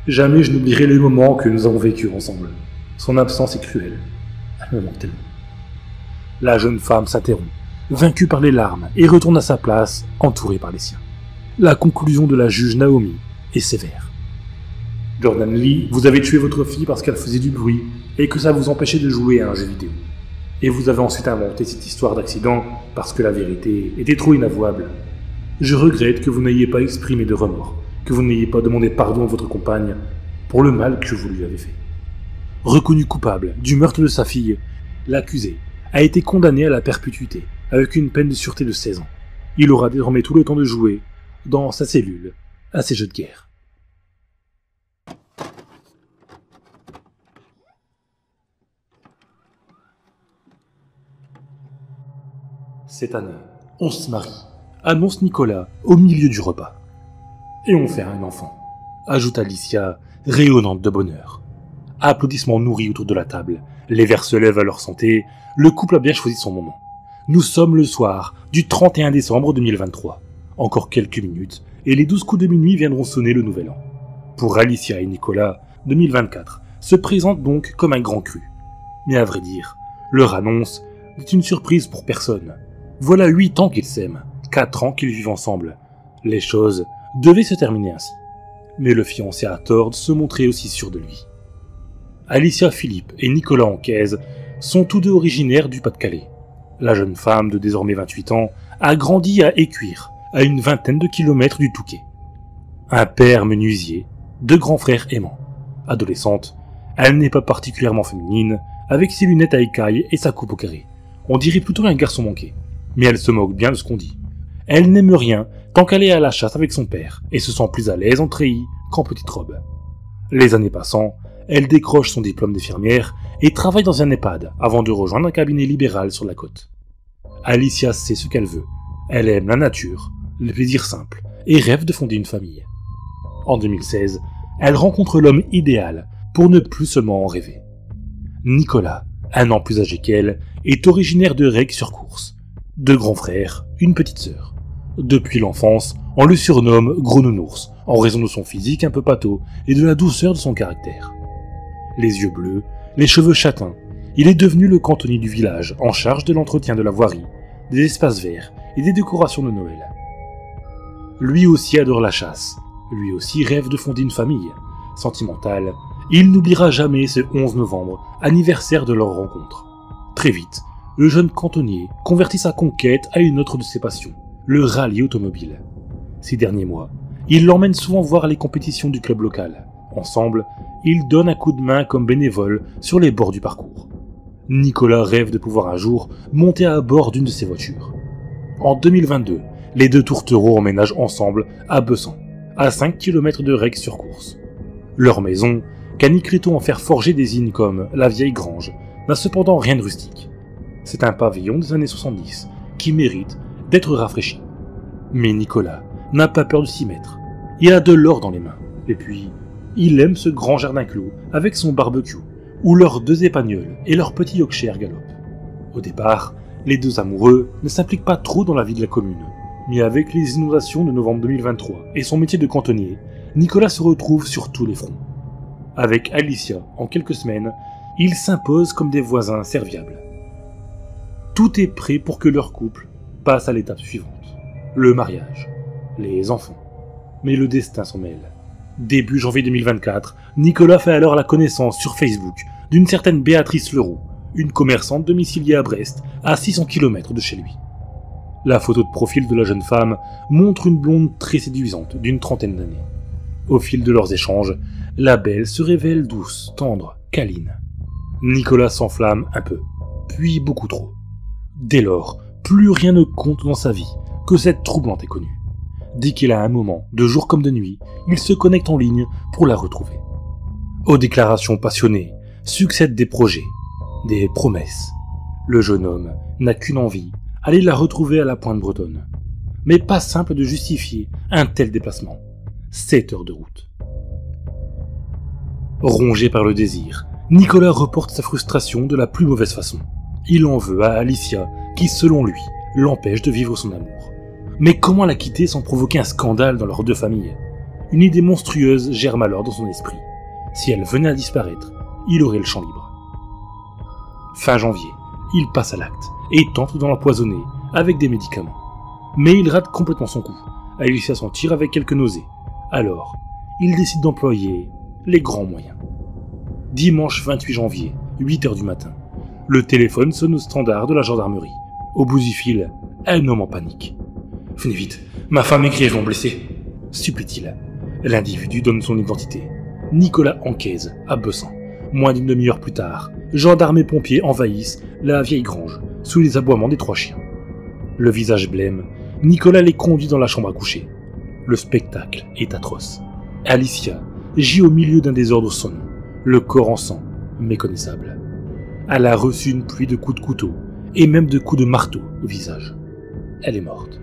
Speaker 1: Jamais je n'oublierai les moments que nous avons vécus ensemble. Son absence est cruelle. Elle me manque tellement. La jeune femme s'interrompt, vaincue par les larmes, et retourne à sa place, entourée par les siens. La conclusion de la juge Naomi est sévère. Jordan Lee, vous avez tué votre fille parce qu'elle faisait du bruit et que ça vous empêchait de jouer à un jeu vidéo. Et vous avez ensuite inventé cette histoire d'accident parce que la vérité était trop inavouable. Je regrette que vous n'ayez pas exprimé de remords, que vous n'ayez pas demandé pardon à votre compagne pour le mal que vous lui avez fait. Reconnu coupable du meurtre de sa fille, l'accusé a été condamné à la perpétuité avec une peine de sûreté de 16 ans. Il aura désormais tout le temps de jouer dans sa cellule à ses jeux de guerre. Cette année, on se marie, annonce Nicolas au milieu du repas. Et on fait un enfant, ajoute Alicia, rayonnante de bonheur. Applaudissements nourris autour de la table, les verres se lèvent à leur santé, le couple a bien choisi son moment. Nous sommes le soir du 31 décembre 2023. Encore quelques minutes, et les 12 coups de minuit viendront sonner le nouvel an. Pour Alicia et Nicolas, 2024 se présente donc comme un grand cru. Mais à vrai dire, leur annonce n'est une surprise pour personne. Voilà 8 ans qu'ils s'aiment, 4 ans qu'ils vivent ensemble. Les choses devaient se terminer ainsi. Mais le fiancé a tort de se montrer aussi sûr de lui. Alicia Philippe et Nicolas Ancaise sont tous deux originaires du Pas-de-Calais. La jeune femme de désormais 28 ans a grandi à Écuire, à une vingtaine de kilomètres du Touquet. Un père menuisier, 2 grands frères aimants. Adolescente, elle n'est pas particulièrement féminine, avec ses lunettes à écailles et sa coupe au carré. On dirait plutôt un garçon manqué. Mais elle se moque bien de ce qu'on dit. Elle n'aime rien tant qu'elle est à la chasse avec son père et se sent plus à l'aise en treillis qu'en petite robe. Les années passant, elle décroche son diplôme d'infirmière et travaille dans un EHPAD avant de rejoindre un cabinet libéral sur la côte. Alicia sait ce qu'elle veut. Elle aime la nature, le plaisir simple et rêve de fonder une famille. En 2016, elle rencontre l'homme idéal pour ne plus seulement en rêver. Nicolas, 1 an plus âgé qu'elle, est originaire de Règues-sur-Course. 2 grands frères, une petite sœur. Depuis l'enfance, on le surnomme Gros Nounours, en raison de son physique un peu pâteau et de la douceur de son caractère. Les yeux bleus, les cheveux châtains, il est devenu le cantonnier du village, en charge de l'entretien de la voirie, des espaces verts et des décorations de Noël. Lui aussi adore la chasse, lui aussi rêve de fonder une famille. Sentimental, il n'oubliera jamais ce 11 novembre, anniversaire de leur rencontre. Très vite, le jeune cantonnier convertit sa conquête à une autre de ses passions, le rallye automobile. Ces derniers mois, il l'emmène souvent voir les compétitions du club local. Ensemble, ils donnent un coup de main comme bénévoles sur les bords du parcours. Nicolas rêve de pouvoir un jour monter à bord d'une de ses voitures. En 2022, les 2 tourtereaux emménagent ensemble à Bessan, à 5 km de Règues-sur-Course. Leur maison, qu'un écriteau en fer forgé désigne comme la vieille grange, n'a cependant rien de rustique. C'est un pavillon des années 70 qui mérite d'être rafraîchi. Mais Nicolas n'a pas peur de s'y mettre. Il a de l'or dans les mains. Et puis, il aime ce grand jardin clos avec son barbecue, où leurs 2 épagnols et leur petit Yorkshire galopent. Au départ, les 2 amoureux ne s'impliquent pas trop dans la vie de la commune. Mais avec les inondations de novembre 2023 et son métier de cantonnier, Nicolas se retrouve sur tous les fronts. Avec Alicia, en quelques semaines, ils s'imposent comme des voisins serviables. Tout est prêt pour que leur couple passe à l'étape suivante, le mariage, les enfants. Mais le destin s'en mêle. Début janvier 2024, Nicolas fait alors la connaissance sur Facebook d'une certaine Béatrice Leroux, une commerçante domiciliée à Brest, à 600 km de chez lui. La photo de profil de la jeune femme montre une blonde très séduisante d'une trentaine d'années. Au fil de leurs échanges, la belle se révèle douce, tendre, câline. Nicolas s'enflamme un peu, puis beaucoup trop. Dès lors, plus rien ne compte dans sa vie que cette troublante inconnue. Dès qu'il a un moment, de jour comme de nuit, il se connecte en ligne pour la retrouver. Aux déclarations passionnées succèdent des projets, des promesses. Le jeune homme n'a qu'une envie, aller la retrouver à la Pointe Bretonne. Mais pas simple de justifier un tel déplacement. 7 heures de route. Rongé par le désir, Nicolas reporte sa frustration de la plus mauvaise façon. Il en veut à Alicia, qui selon lui, l'empêche de vivre son amour. Mais comment la quitter sans provoquer un scandale dans leurs deux familles? Une idée monstrueuse germe alors dans son esprit. Si elle venait à disparaître, il aurait le champ libre. Fin janvier, il passe à l'acte et tente de l'empoisonner avec des médicaments. Mais il rate complètement son coup. Alicia s'en tire avec quelques nausées. Alors, il décide d'employer les grands moyens. Dimanche 28 janvier, 8h du matin. Le téléphone sonne au standard de la gendarmerie. Au bout du fil, un homme en panique. « Venez vite, ma femme est grièvement blessée !» supplie-t-il. L'individu donne son identité. Nicolas encaise, à Bessan. Moins d'une demi-heure plus tard, gendarmes et pompiers envahissent la vieille grange, sous les aboiements des 3 chiens. Le visage blême, Nicolas les conduit dans la chambre à coucher. Le spectacle est atroce. Alicia gît au milieu d'un désordre sans nom, le corps en sang, méconnaissable. Elle a reçu une pluie de coups de couteau, et même de coups de marteau au visage. Elle est morte.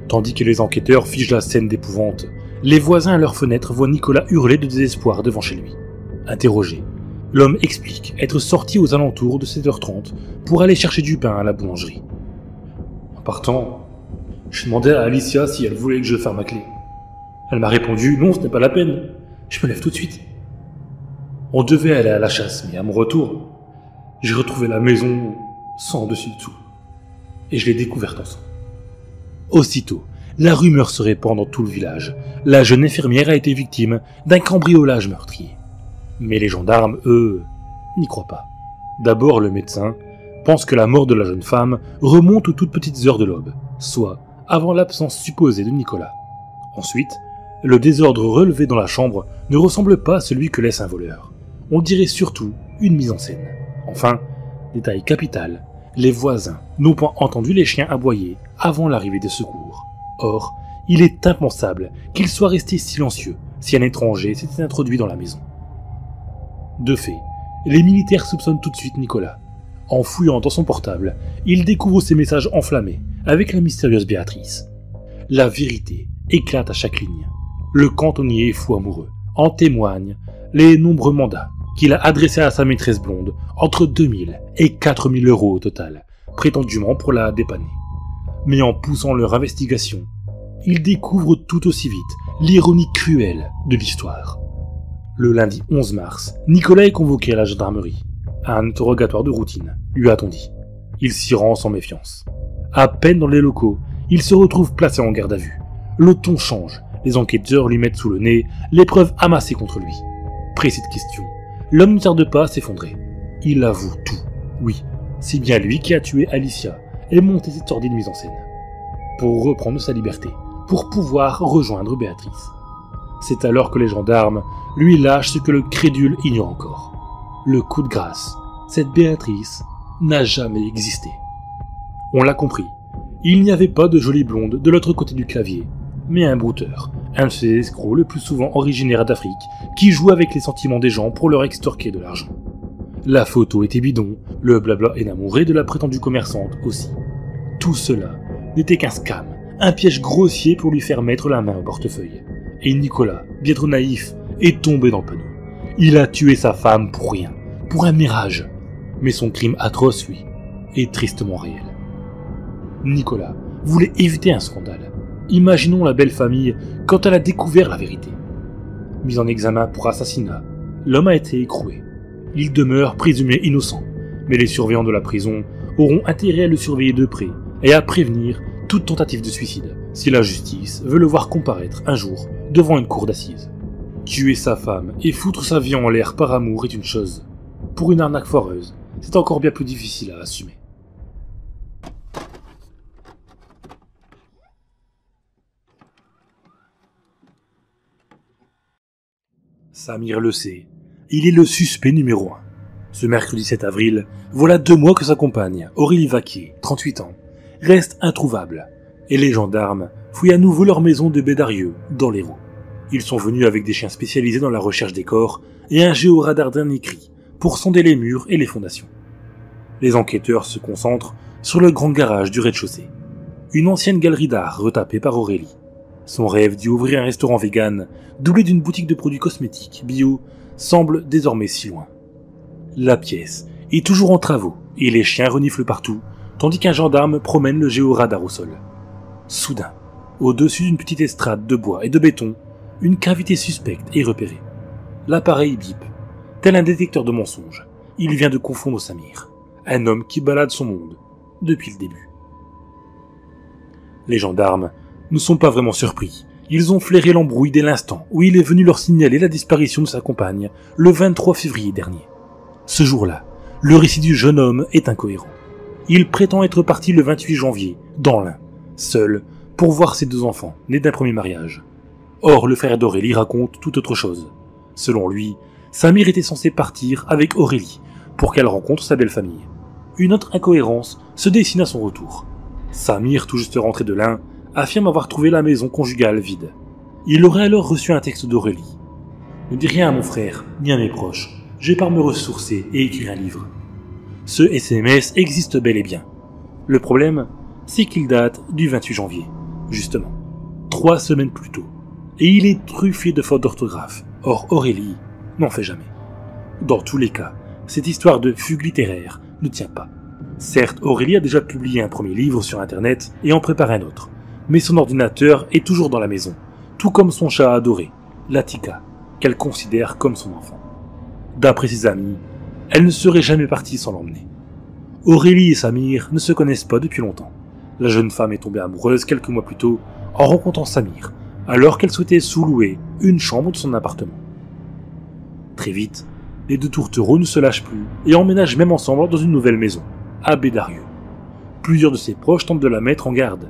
Speaker 1: Tandis que les enquêteurs figent la scène d'épouvante, les voisins à leurs fenêtres voient Nicolas hurler de désespoir devant chez lui. Interrogé, l'homme explique être sorti aux alentours de 7h30 pour aller chercher du pain à la boulangerie. En partant, je demandais à Alicia si elle voulait que je ferme ma clé. Elle m'a répondu « Non, ce n'est pas la peine, je me lève tout de suite ». On devait aller à la chasse, mais à mon retour, j'ai retrouvé la maison sans dessus-dessous. Et je l'ai découverte en sang. Aussitôt, la rumeur se répand dans tout le village. La jeune infirmière a été victime d'un cambriolage meurtrier. Mais les gendarmes, eux, n'y croient pas. D'abord, le médecin pense que la mort de la jeune femme remonte aux toutes petites heures de l'aube, soit avant l'absence supposée de Nicolas. Ensuite, le désordre relevé dans la chambre ne ressemble pas à celui que laisse un voleur. On dirait surtout une mise en scène. Enfin, détail capital, les voisins n'ont point entendu les chiens aboyer avant l'arrivée des secours. Or, il est impensable qu'ils soient restés silencieux si un étranger s'était introduit dans la maison. De fait, les militaires soupçonnent tout de suite Nicolas. En fouillant dans son portable, ils découvrent ses messages enflammés avec la mystérieuse Béatrice. La vérité éclate à chaque ligne. Le cantonnier est fou amoureux. En témoignent les nombreux mandats qu'il a adressés à sa maîtresse blonde, entre 2000 et 4000 euros au total, prétendument pour la dépanner. Mais en poussant leur investigation, ils découvrent tout aussi vite l'ironie cruelle de l'histoire. Le lundi 11 mars, Nicolas est convoqué à la gendarmerie. Un interrogatoire de routine, lui a-t-on dit. Il s'y rend sans méfiance. À peine dans les locaux, il se retrouve placé en garde à vue. Le ton change, les enquêteurs lui mettent sous le nez les preuves amassées contre lui. Pressé de questions, l'homme ne tarde pas à s'effondrer. Il avoue tout. Oui, c'est bien lui qui a tué Alicia et monté cette sordide mise en scène. Pour reprendre sa liberté, pour pouvoir rejoindre Béatrice. C'est alors que les gendarmes lui lâchent ce que le crédule ignore encore. Le coup de grâce, cette Béatrice n'a jamais existé. On l'a compris, il n'y avait pas de jolie blonde de l'autre côté du clavier, mais un brouteur, un de ces escrocs le plus souvent originaires d'Afrique, qui joue avec les sentiments des gens pour leur extorquer de l'argent. La photo était bidon, le blabla énamouré de la prétendue commerçante aussi. Tout cela n'était qu'un scam, un piège grossier pour lui faire mettre la main au portefeuille. Et Nicolas, bien trop naïf, est tombé dans le panneau. Il a tué sa femme pour rien, pour un mirage. Mais son crime atroce, lui, est tristement réel. Nicolas voulait éviter un scandale. Imaginons la belle famille quand elle a découvert la vérité. Mis en examen pour assassinat, l'homme a été écroué. Il demeure présumé innocent, mais les surveillants de la prison auront intérêt à le surveiller de près et à prévenir toute tentative de suicide, si la justice veut le voir comparaître un jour devant une cour d'assises. Tuer sa femme et foutre sa vie en l'air par amour est une chose. Pour une arnaque foireuse, c'est encore bien plus difficile à assumer. Samir le sait, il est le suspect numéro 1. Ce mercredi 7 avril, voilà 2 mois que sa compagne, Aurélie Vaquier, 38 ans, reste introuvable, et les gendarmes fouillent à nouveau leur maison de Bédarieux, dans l'Hérault. Ils sont venus avec des chiens spécialisés dans la recherche des corps et un géoradar dernier cri pour sonder les murs et les fondations. Les enquêteurs se concentrent sur le grand garage du rez-de-chaussée, une ancienne galerie d'art retapée par Aurélie. Son rêve d'y ouvrir un restaurant vegan, doublé d'une boutique de produits cosmétiques bio, semble désormais si loin. La pièce est toujours en travaux et les chiens reniflent partout, tandis qu'un gendarme promène le géoradar au sol. Soudain, au-dessus d'une petite estrade de bois et de béton, une cavité suspecte est repérée. L'appareil bip. Tel un détecteur de mensonges, il vient de confondre Samir, un homme qui balade son monde depuis le début. Les gendarmes ne sont pas vraiment surpris. Ils ont flairé l'embrouille dès l'instant où il est venu leur signaler la disparition de sa compagne le 23 février dernier. Ce jour-là, le récit du jeune homme est incohérent. Il prétend être parti le 28 janvier, dans l'Ain, seul, pour voir ses 2 enfants, nés d'un premier mariage. Or, le frère d'Aurélie raconte tout autre chose. Selon lui, Samir était censé partir avec Aurélie pour qu'elle rencontre sa belle famille. Une autre incohérence se dessine à son retour. Samir, tout juste rentré de l'Ain, affirme avoir trouvé la maison conjugale vide. Il aurait alors reçu un texte d'Aurélie. « Ne dis rien à mon frère, ni à mes proches. Je pars me ressourcer et écrire un livre. » Ce SMS existe bel et bien. Le problème, c'est qu'il date du 28 janvier, justement, 3 semaines plus tôt. Et il est truffé de fautes d'orthographe. Or Aurélie n'en fait jamais. Dans tous les cas, cette histoire de fugue littéraire ne tient pas. Certes, Aurélie a déjà publié un premier livre sur internet et en prépare un autre. Mais son ordinateur est toujours dans la maison, tout comme son chat adoré, Latika, qu'elle considère comme son enfant. D'après ses amis, elle ne serait jamais partie sans l'emmener. Aurélie et Samir ne se connaissent pas depuis longtemps. La jeune femme est tombée amoureuse quelques mois plus tôt en rencontrant Samir, alors qu'elle souhaitait sous-louer une chambre de son appartement. Très vite, les 2 tourtereaux ne se lâchent plus et emménagent même ensemble dans une nouvelle maison, à Bédarieux. Plusieurs de ses proches tentent de la mettre en garde.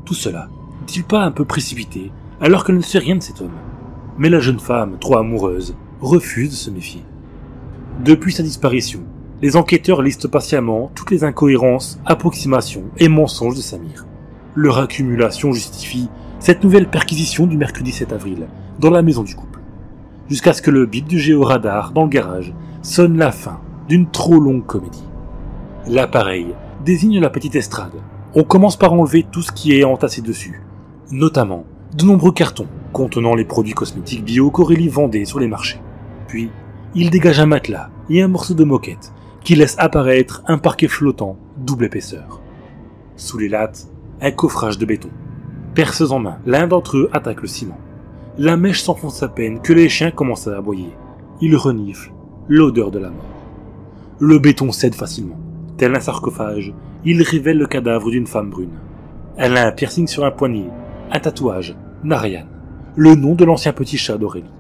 Speaker 1: Tout cela n'est-il pas un peu précipité alors qu'elle ne sait rien de cet homme? Mais la jeune femme, trop amoureuse, refuse de se méfier. Depuis sa disparition, les enquêteurs listent patiemment toutes les incohérences, approximations et mensonges de Samir. Leur accumulation justifie cette nouvelle perquisition du mercredi 7 avril dans la maison du couple. Jusqu'à ce que le bip du géoradar dans le garage sonne la fin d'une trop longue comédie. L'appareil désigne la petite estrade. On commence par enlever tout ce qui est entassé dessus, notamment de nombreux cartons contenant les produits cosmétiques bio qu'Aurélie vendait sur les marchés. Puis, il dégage un matelas et un morceau de moquette qui laisse apparaître un parquet flottant double épaisseur. Sous les lattes, un coffrage de béton. Perceuse en main, l'un d'entre eux attaque le ciment. La mèche s'enfonce à peine que les chiens commencent à aboyer. Ils reniflent l'odeur de la mort. Le béton cède facilement. Tel un sarcophage, il révèle le cadavre d'une femme brune. Elle a un piercing sur un poignet, un tatouage, Narayan, le nom de l'ancien petit chat d'Aurélie.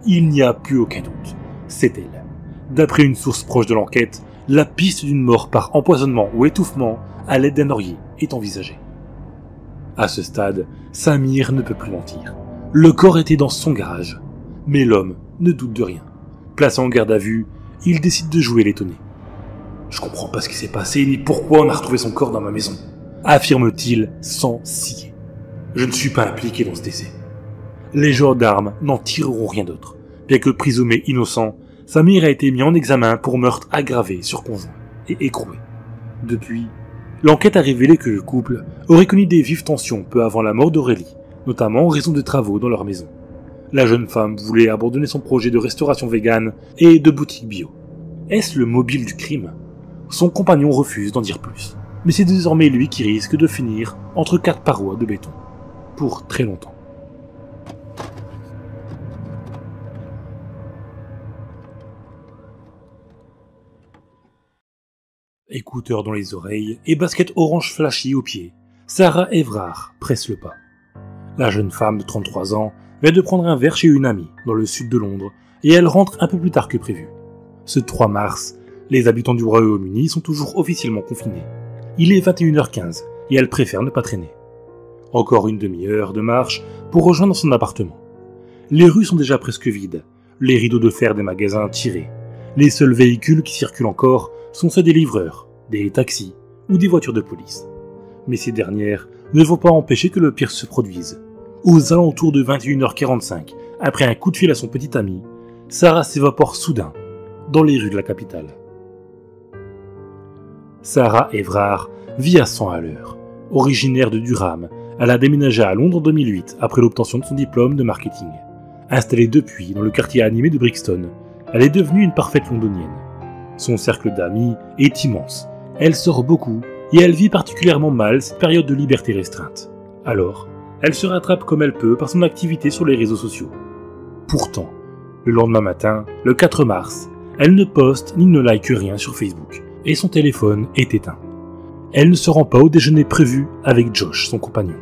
Speaker 1: Il n'y a plus aucun doute, c'est elle. D'après une source proche de l'enquête, la piste d'une mort par empoisonnement ou étouffement à l'aide d'un oreiller est envisagée. À ce stade, Samir ne peut plus mentir. Le corps était dans son garage, mais l'homme ne doute de rien. Placé en garde à vue, il décide de jouer l'étonné. « Je comprends pas ce qui s'est passé ni pourquoi on a retrouvé son corps dans ma maison », affirme-t-il sans scier. « Je ne suis pas impliqué dans ce décès. » Les gendarmes n'en tireront rien d'autre. Bien que présumé innocent, Samir a été mis en examen pour meurtre aggravé sur conjoint et écroué. Depuis, l'enquête a révélé que le couple aurait connu des vives tensions peu avant la mort d'Aurélie, notamment en raison de travaux dans leur maison. La jeune femme voulait abandonner son projet de restauration végane et de boutique bio. Est-ce le mobile du crime ? Son compagnon refuse d'en dire plus, mais c'est désormais lui qui risque de finir entre 4 parois de béton. Pour très longtemps. Écouteurs dans les oreilles et basket orange flashy aux pieds, Sarah Evrard presse le pas. La jeune femme de 33 ans vient de prendre un verre chez une amie dans le sud de Londres et elle rentre un peu plus tard que prévu. Ce 3 mars, les habitants du Royaume-Uni sont toujours officiellement confinés. Il est 21h15 et elle préfère ne pas traîner. Encore une demi-heure de marche pour rejoindre son appartement. Les rues sont déjà presque vides, les rideaux de fer des magasins tirés. Les seuls véhicules qui circulent encore sont ceux des livreurs, des taxis ou des voitures de police. Mais ces dernières ne vont pas empêcher que le pire se produise. Aux alentours de 21h45, après un coup de fil à son petit ami, Sarah s'évapore soudain dans les rues de la capitale. Sarah Evrard vit à 100 à l'heure. Originaire de Durham, elle a déménagé à Londres en 2008 après l'obtention de son diplôme de marketing. Installée depuis dans le quartier animé de Brixton, elle est devenue une parfaite londonienne. Son cercle d'amis est immense. Elle sort beaucoup et elle vit particulièrement mal cette période de liberté restreinte. Alors, elle se rattrape comme elle peut par son activité sur les réseaux sociaux. Pourtant, le lendemain matin, le 4 mars, elle ne poste ni ne like rien sur Facebook et son téléphone est éteint. Elle ne se rend pas au déjeuner prévu avec Josh, son compagnon.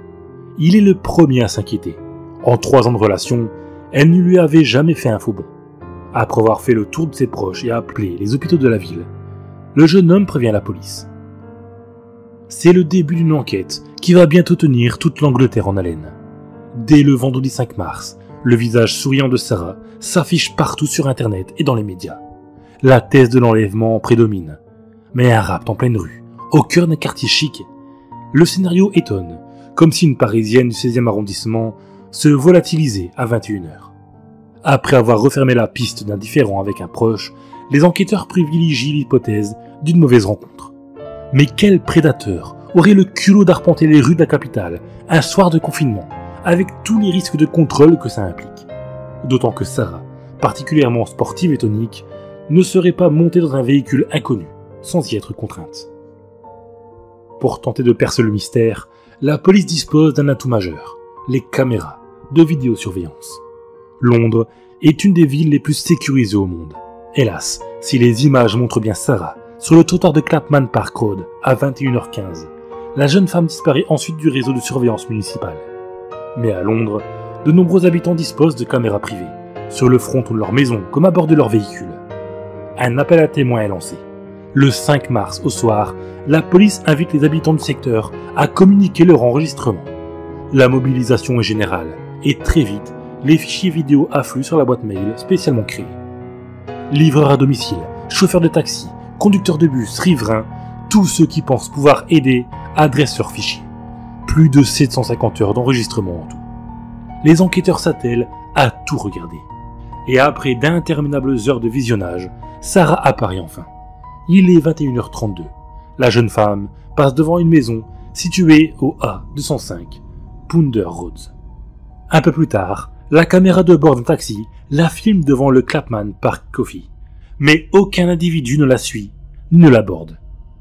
Speaker 1: Il est le premier à s'inquiéter. En 3 ans de relation, elle ne lui avait jamais fait un faux bond. Après avoir fait le tour de ses proches et appelé les hôpitaux de la ville, le jeune homme prévient la police. C'est le début d'une enquête qui va bientôt tenir toute l'Angleterre en haleine. Dès le vendredi 5 mars, le visage souriant de Sarah s'affiche partout sur Internet et dans les médias. La thèse de l'enlèvement prédomine. Mais un rapt en pleine rue, au cœur d'un quartier chic. Le scénario étonne, comme si une Parisienne du 16e arrondissement se volatilisait à 21h. Après avoir refermé la piste d'un différend avec un proche, les enquêteurs privilégient l'hypothèse d'une mauvaise rencontre. Mais quel prédateur aurait le culot d'arpenter les rues de la capitale un soir de confinement, avec tous les risques de contrôle que ça implique? D'autant que Sarah, particulièrement sportive et tonique, ne serait pas montée dans un véhicule inconnu, sans y être contrainte. Pour tenter de percer le mystère, la police dispose d'un atout majeur, les caméras de vidéosurveillance. Londres est une des villes les plus sécurisées au monde. Hélas, si les images montrent bien Sarah sur le trottoir de Clapham Park Road à 21h15, la jeune femme disparaît ensuite du réseau de surveillance municipale. Mais à Londres, de nombreux habitants disposent de caméras privées, sur le fronton de leur maison comme à bord de leur véhicule. Un appel à témoins est lancé. Le 5 mars au soir, la police invite les habitants du secteur à communiquer leur enregistrement. La mobilisation est générale et très vite, les fichiers vidéo affluent sur la boîte mail spécialement créée. Livreurs à domicile, chauffeurs de taxi, conducteurs de bus, riverains, tous ceux qui pensent pouvoir aider adressent leurs fichiers. Plus de 750 heures d'enregistrement en tout. Les enquêteurs s'attellent à tout regarder. Et après d'interminables heures de visionnage, Sarah apparaît enfin. Il est 21h32. La jeune femme passe devant une maison située au A205, Pounder Roads. Un peu plus tard, la caméra de bord d'un taxi la filme devant le Clapham Park Coffee. Mais aucun individu ne la suit, ni ne l'aborde.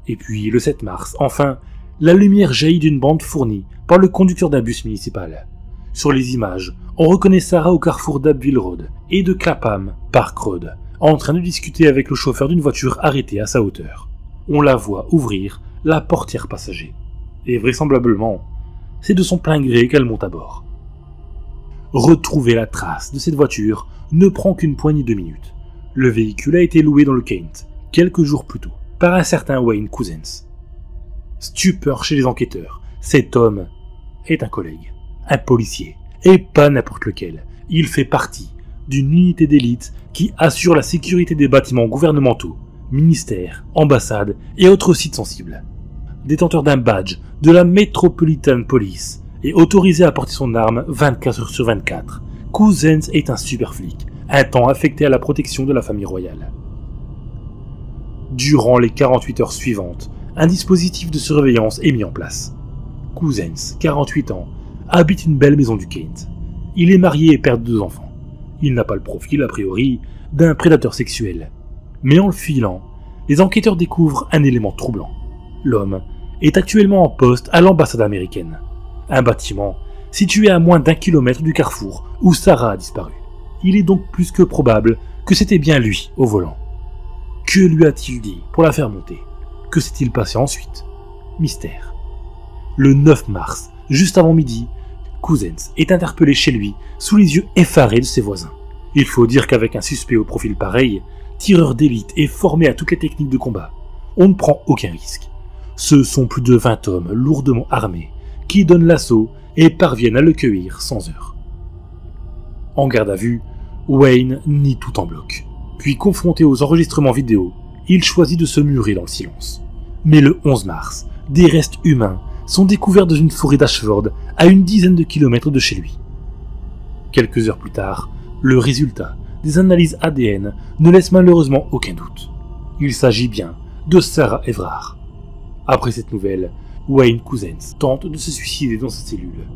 Speaker 1: Et puis, le 7 mars, enfin, la lumière jaillit d'une bande fournie par le conducteur d'un bus municipal. Sur les images, on reconnaît Sarah au carrefour d'Abbeville Road et de Clapham Park Road, en train de discuter avec le chauffeur d'une voiture arrêtée à sa hauteur. On la voit ouvrir la portière passager. Et vraisemblablement, c'est de son plein gré qu'elle monte à bord. Retrouver la trace de cette voiture ne prend qu'une poignée de minutes. Le véhicule a été loué dans le Kent, quelques jours plus tôt, par un certain Wayne Cousins. Stupeur chez les enquêteurs, cet homme est un collègue, un policier, et pas n'importe lequel. Il fait partie d'une unité d'élite qui assure la sécurité des bâtiments gouvernementaux, ministères, ambassades et autres sites sensibles. Détenteur d'un badge de la Metropolitan Police et autorisé à porter son arme 24 heures sur 24, Cousins est un super flic, un temps affecté à la protection de la famille royale. Durant les 48 heures suivantes, un dispositif de surveillance est mis en place. Cousins, 48 ans, habite une belle maison du Kent. Il est marié et père de 2 enfants. Il n'a pas le profil, a priori, d'un prédateur sexuel. Mais en le filant, les enquêteurs découvrent un élément troublant. L'homme est actuellement en poste à l'ambassade américaine. Un bâtiment situé à moins d'1 kilomètre du carrefour où Sarah a disparu. Il est donc plus que probable que c'était bien lui au volant. Que lui a-t-il dit pour la faire monter? Que s'est-il passé ensuite? Mystère. Le 9 mars, juste avant midi, Cousens est interpellé chez lui sous les yeux effarés de ses voisins. Il faut dire qu'avec un suspect au profil pareil, tireur d'élite et formé à toutes les techniques de combat, on ne prend aucun risque. Ce sont plus de 20 hommes lourdement armés qui donnent l'assaut et parviennent à le cueillir sans heurts. En garde à vue, Wayne nie tout en bloc. Puis confronté aux enregistrements vidéo, il choisit de se murer dans le silence. Mais le 11 mars, des restes humains sont découverts dans une forêt d'Ashford à une dizaine de kilomètres de chez lui. Quelques heures plus tard, le résultat des analyses ADN ne laisse malheureusement aucun doute. Il s'agit bien de Sarah Everard. Après cette nouvelle, Wayne Cousens tente de se suicider dans sa cellule.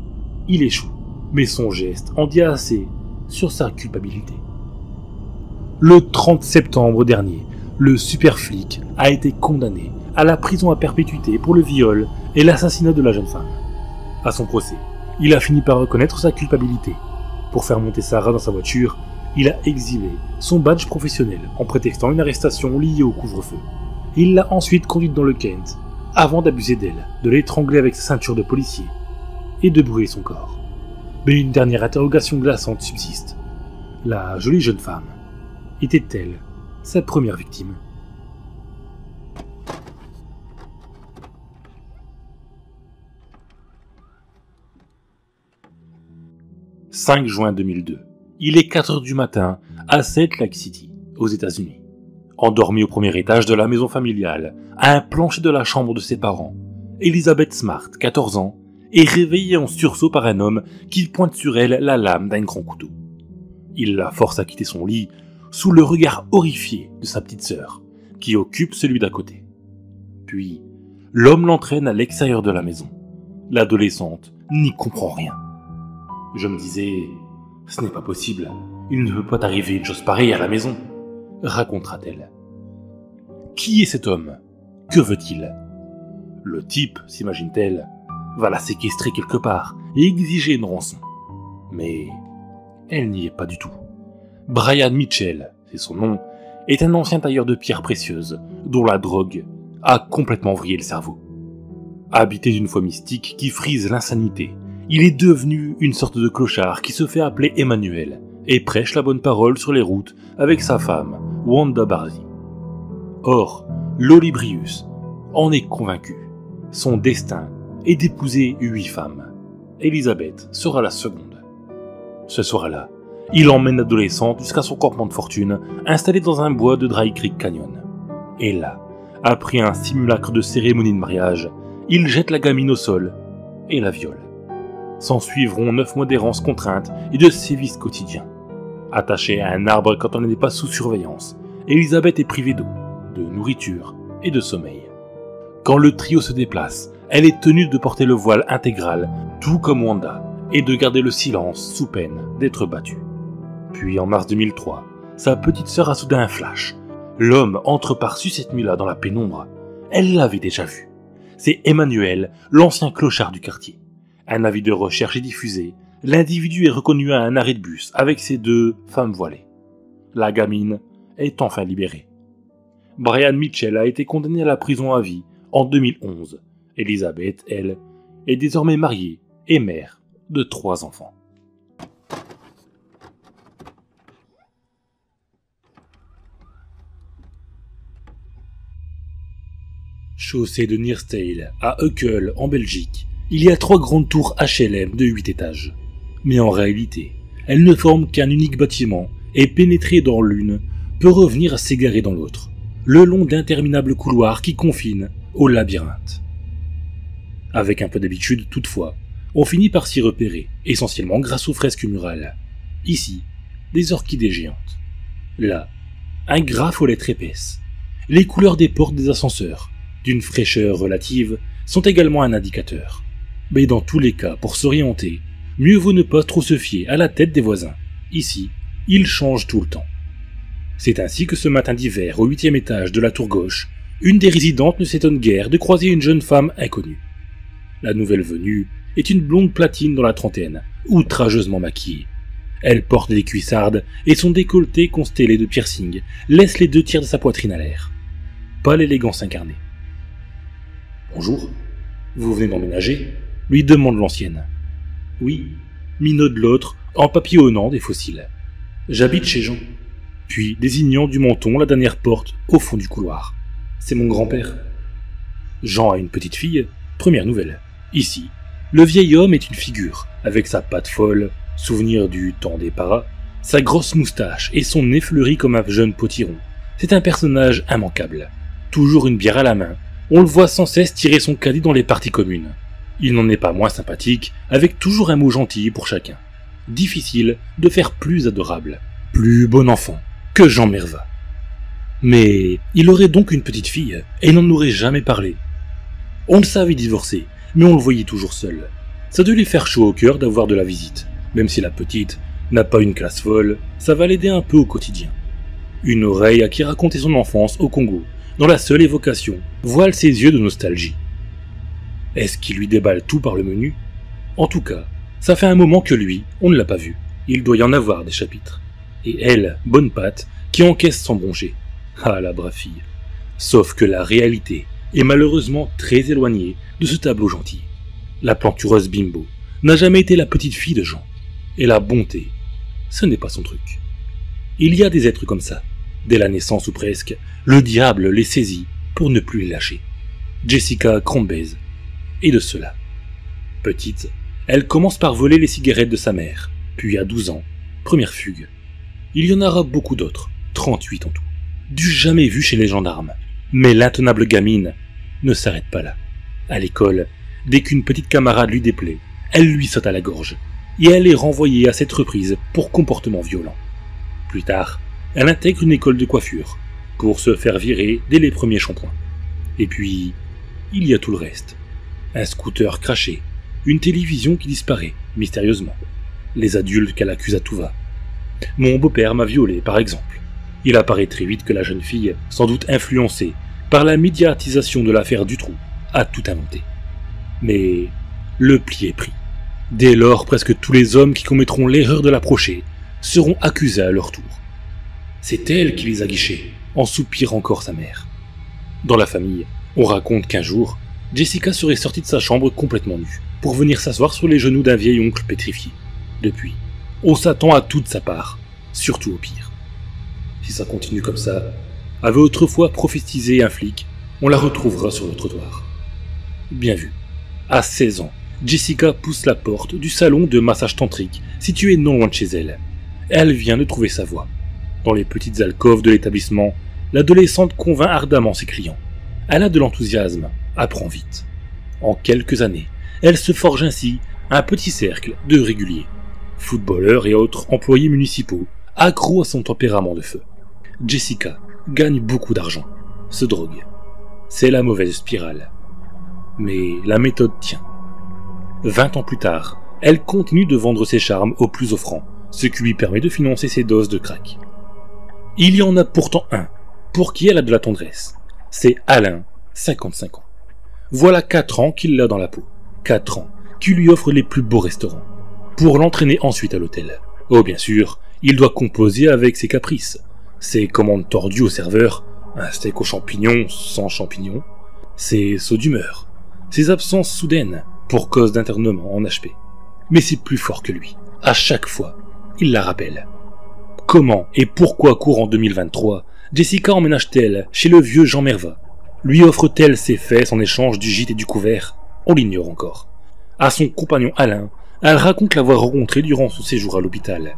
Speaker 1: Il échoue, mais son geste en dit assez sur sa culpabilité. Le 30 septembre dernier, le super flic a été condamné à la prison à perpétuité pour le viol et l'assassinat de la jeune femme. À son procès, il a fini par reconnaître sa culpabilité. Pour faire monter Sarah dans sa voiture, il a exhibé son badge professionnel en prétextant une arrestation liée au couvre-feu. Il l'a ensuite conduite dans le Kent, avant d'abuser d'elle, de l'étrangler avec sa ceinture de policier et de brûler son corps. Mais une dernière interrogation glaçante subsiste. La jolie jeune femme était-elle sa première victime? « 5 juin 2002. Il est 4 heures du matin à Salt Lake City, aux États-Unis. Endormie au premier étage de la maison familiale, à un plancher de la chambre de ses parents, Elizabeth Smart, 14 ans, est réveillée en sursaut par un homme qui pointe sur elle la lame d'un grand couteau. Il la force à quitter son lit sous le regard horrifié de sa petite sœur, qui occupe celui d'à côté. Puis, l'homme l'entraîne à l'extérieur de la maison. L'adolescente n'y comprend rien. Je me disais, ce n'est pas possible, il ne peut pas arriver une chose pareille à la maison, racontera-t-elle. Qui est cet homme? Que veut-il? Le type, s'imagine-t-elle, va la séquestrer quelque part et exiger une rançon. Mais elle n'y est pas du tout. Brian Mitchell, c'est son nom, est un ancien tailleur de pierres précieuses dont la drogue a complètement vrillé le cerveau. Habité d'une foi mystique qui frise l'insanité, il est devenu une sorte de clochard qui se fait appeler Emmanuel et prêche la bonne parole sur les routes avec sa femme, Wanda Barzi. Or, l'Olibrius en est convaincu. Son destin est d'épouser 8 femmes. Elisabeth sera la seconde. Ce soir-là, il emmène l'adolescente jusqu'à son campement de fortune installé dans un bois de Dry Creek Canyon. Et là, après un simulacre de cérémonie de mariage, il jette la gamine au sol et la viole. S'en suivront 9 mois d'errance contrainte et de sévices quotidiens. Attachée à un arbre quand on n'est pas sous surveillance, Elisabeth est privée d'eau, de nourriture et de sommeil. Quand le trio se déplace, elle est tenue de porter le voile intégral, tout comme Wanda, et de garder le silence sous peine d'être battue. Puis en mars 2003, sa petite sœur a soudain un flash. L'homme entre par-dessus cette nuit-là dans la pénombre. Elle l'avait déjà vu. C'est Emmanuel, l'ancien clochard du quartier. Un avis de recherche est diffusé. L'individu est reconnu à un arrêt de bus avec ses 2 femmes voilées. La gamine est enfin libérée. Brian Mitchell a été condamné à la prison à vie en 2011. Elizabeth, elle, est désormais mariée et mère de 3 enfants. Chaussée de Neerstale à Uccle en Belgique, il y a 3 grandes tours HLM de 8 étages. Mais en réalité, elles ne forment qu'un unique bâtiment et pénétrer dans l'une peut revenir à s'égarer dans l'autre, le long d'interminables couloirs qui confinent au labyrinthe. Avec un peu d'habitude toutefois, on finit par s'y repérer, essentiellement grâce aux fresques murales. Ici, des orchidées géantes. Là, un graphe aux lettres épaisses. Les couleurs des portes des ascenseurs, d'une fraîcheur relative, sont également un indicateur. Mais dans tous les cas, pour s'orienter, mieux vaut ne pas trop se fier à la tête des voisins. Ici, ils changent tout le temps. C'est ainsi que ce matin d'hiver, au 8e étage de la tour gauche, une des résidentes ne s'étonne guère de croiser une jeune femme inconnue. La nouvelle venue est une blonde platine dans la trentaine, outrageusement maquillée. Elle porte des cuissardes et son décolleté constellé de piercings laisse les 2 tiers de sa poitrine à l'air. Pas l'élégance incarnée. Bonjour. Vous venez d'emménager ? Lui demande l'ancienne. Oui, minaude l'autre, en papillonnant des fossiles. J'habite chez Jean. Puis, désignant du menton la dernière porte au fond du couloir. C'est mon grand-père. Jean a une petite fille, première nouvelle. Ici, le vieil homme est une figure, avec sa patte folle, souvenir du temps des paras, sa grosse moustache et son nez fleuri comme un jeune potiron. C'est un personnage immanquable. Toujours une bière à la main, on le voit sans cesse tirer son caddie dans les parties communes. Il n'en est pas moins sympathique, avec toujours un mot gentil pour chacun. Difficile de faire plus adorable, plus bon enfant que Jean Mervat. Mais il aurait donc une petite fille, et n'en aurait jamais parlé. On le savait divorcé, mais on le voyait toujours seul. Ça devait lui faire chaud au cœur d'avoir de la visite, même si la petite n'a pas une classe folle, ça va l'aider un peu au quotidien. Une oreille à qui raconter son enfance au Congo, dont la seule évocation voile ses yeux de nostalgie. Est-ce qu'il lui déballe tout par le menu ? En tout cas, ça fait un moment que lui, on ne l'a pas vu. Il doit y en avoir des chapitres. Et elle, bonne patte, qui encaisse sans broncher. Ah, la brave fille. Sauf que la réalité est malheureusement très éloignée de ce tableau gentil. La plantureuse Bimbo n'a jamais été la petite fille de Jean. Et la bonté, ce n'est pas son truc. Il y a des êtres comme ça. Dès la naissance ou presque, le diable les saisit pour ne plus les lâcher. Jessica Crombez est de cela. Petite, elle commence par voler les cigarettes de sa mère, puis à 12 ans, première fugue. Il y en aura beaucoup d'autres, 38 en tout, du jamais vu chez les gendarmes. Mais l'intenable gamine ne s'arrête pas là. À l'école, dès qu'une petite camarade lui déplaît, elle lui saute à la gorge, et elle est renvoyée à cette reprise pour comportement violent. Plus tard, elle intègre une école de coiffure, pour se faire virer dès les premiers shampoings. Et puis, il y a tout le reste. Un scooter craché, une télévision qui disparaît, mystérieusement, les adultes qu'elle accuse à tout va. Mon beau-père m'a violé, par exemple. Il apparaît très vite que la jeune fille, sans doute influencée par la médiatisation de l'affaire Dutroux, a tout inventé. Mais le pli est pris. Dès lors, presque tous les hommes qui commettront l'erreur de l'approcher seront accusés à leur tour. C'est elle qui les a guichés, en soupire encore sa mère. Dans la famille, on raconte qu'un jour, Jessica serait sortie de sa chambre complètement nue, pour venir s'asseoir sur les genoux d'un vieil oncle pétrifié. Depuis, on s'attend à toute sa part, surtout au pire. Si ça continue comme ça, avait autrefois prophétisé un flic, on la retrouvera sur le trottoir. Bien vu. À 16 ans, Jessica pousse la porte du salon de massage tantrique situé non loin de chez elle. Elle vient de trouver sa voie. Dans les petites alcôves de l'établissement, l'adolescente convainc ardemment ses clients. Elle a de l'enthousiasme, apprend vite. En quelques années, elle se forge ainsi un petit cercle de réguliers, footballeurs et autres employés municipaux, accros à son tempérament de feu. Jessica gagne beaucoup d'argent, se drogue. C'est la mauvaise spirale. Mais la méthode tient. 20 ans plus tard, elle continue de vendre ses charmes aux plus offrants, ce qui lui permet de financer ses doses de crack. Il y en a pourtant un, pour qui elle a de la tendresse. C'est Alain, 55 ans. Voilà 4 ans qu'il l'a dans la peau. 4 ans qui lui offre les plus beaux restaurants. Pour l'entraîner ensuite à l'hôtel. Oh bien sûr, il doit composer avec ses caprices. Ses commandes tordues au serveur, un steak aux champignons sans champignons, ses sauts d'humeur, ses absences soudaines pour cause d'internement en HP. Mais c'est plus fort que lui. À chaque fois, il la rappelle. Comment et pourquoi courant 2023, Jessica emménage-t-elle chez le vieux Jean Mervat? Lui offre-t-elle ses fesses en échange du gîte et du couvert? On l'ignore encore. À son compagnon Alain, elle raconte l'avoir rencontré durant son séjour à l'hôpital.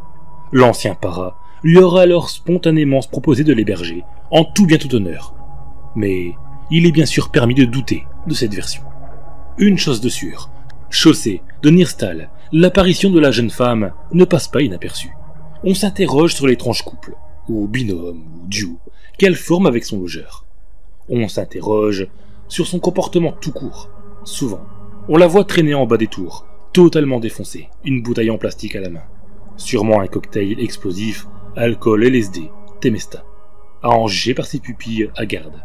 Speaker 1: L'ancien para lui aura alors spontanément proposé de l'héberger, en tout bien tout honneur. Mais il est bien sûr permis de douter de cette version. Une chose de sûre, chaussée de Nirstal, l'apparition de la jeune femme ne passe pas inaperçue. On s'interroge sur l'étrange couple, ou binôme, ou duo, qu'elle forme avec son logeur. On s'interroge sur son comportement tout court. Souvent, on la voit traîner en bas des tours, totalement défoncée, une bouteille en plastique à la main. Sûrement un cocktail explosif, alcool, LSD, Temesta, à en juger par ses pupilles hagardes.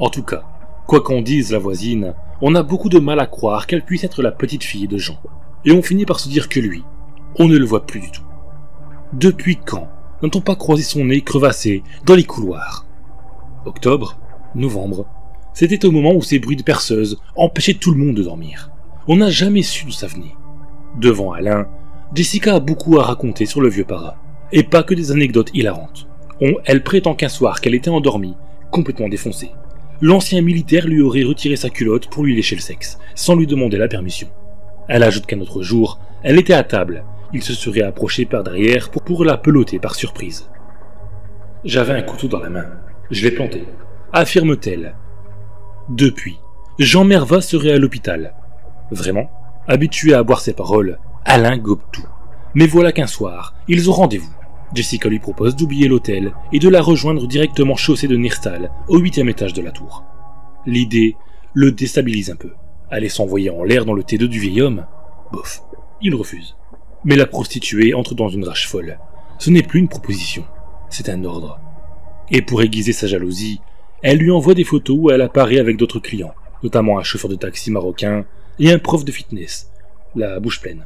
Speaker 1: En tout cas, quoi qu'en dise la voisine, on a beaucoup de mal à croire qu'elle puisse être la petite fille de Jean. Et on finit par se dire que lui, on ne le voit plus du tout. Depuis quand n'a-t-on pas croisé son nez crevassé dans les couloirs? Octobre, novembre, C'était au moment où ces bruits de perceuse empêchaient tout le monde de dormir. On n'a jamais su d'où ça venait. Devant Alain, Jessica a beaucoup à raconter sur le vieux para, et pas que des anecdotes hilarantes. Elle prétend qu'un soir qu'elle était endormie, complètement défoncée, l'ancien militaire lui aurait retiré sa culotte pour lui lécher le sexe, sans lui demander la permission. Elle ajoute qu'un autre jour, elle était à table, il se serait approché par derrière pour la peloter par surprise. « J'avais un couteau dans la main, je l'ai planté », affirme-t-elle. Depuis, Jean Mervat serait à l'hôpital. Vraiment, habitué à boire ses paroles, Alain gobe tout. Mais voilà qu'un soir, ils ont rendez-vous. Jessica lui propose d'oublier l'hôtel et de la rejoindre directement chaussée de Neerstal, au 8e étage de la tour. L'idée le déstabilise un peu. Aller s'envoyer en l'air dans le T2 du vieil homme? Bof, il refuse. Mais la prostituée entre dans une rage folle. Ce n'est plus une proposition, c'est un ordre. Et pour aiguiser sa jalousie, elle lui envoie des photos où elle apparaît avec d'autres clients, notamment un chauffeur de taxi marocain et un prof de fitness, la bouche pleine.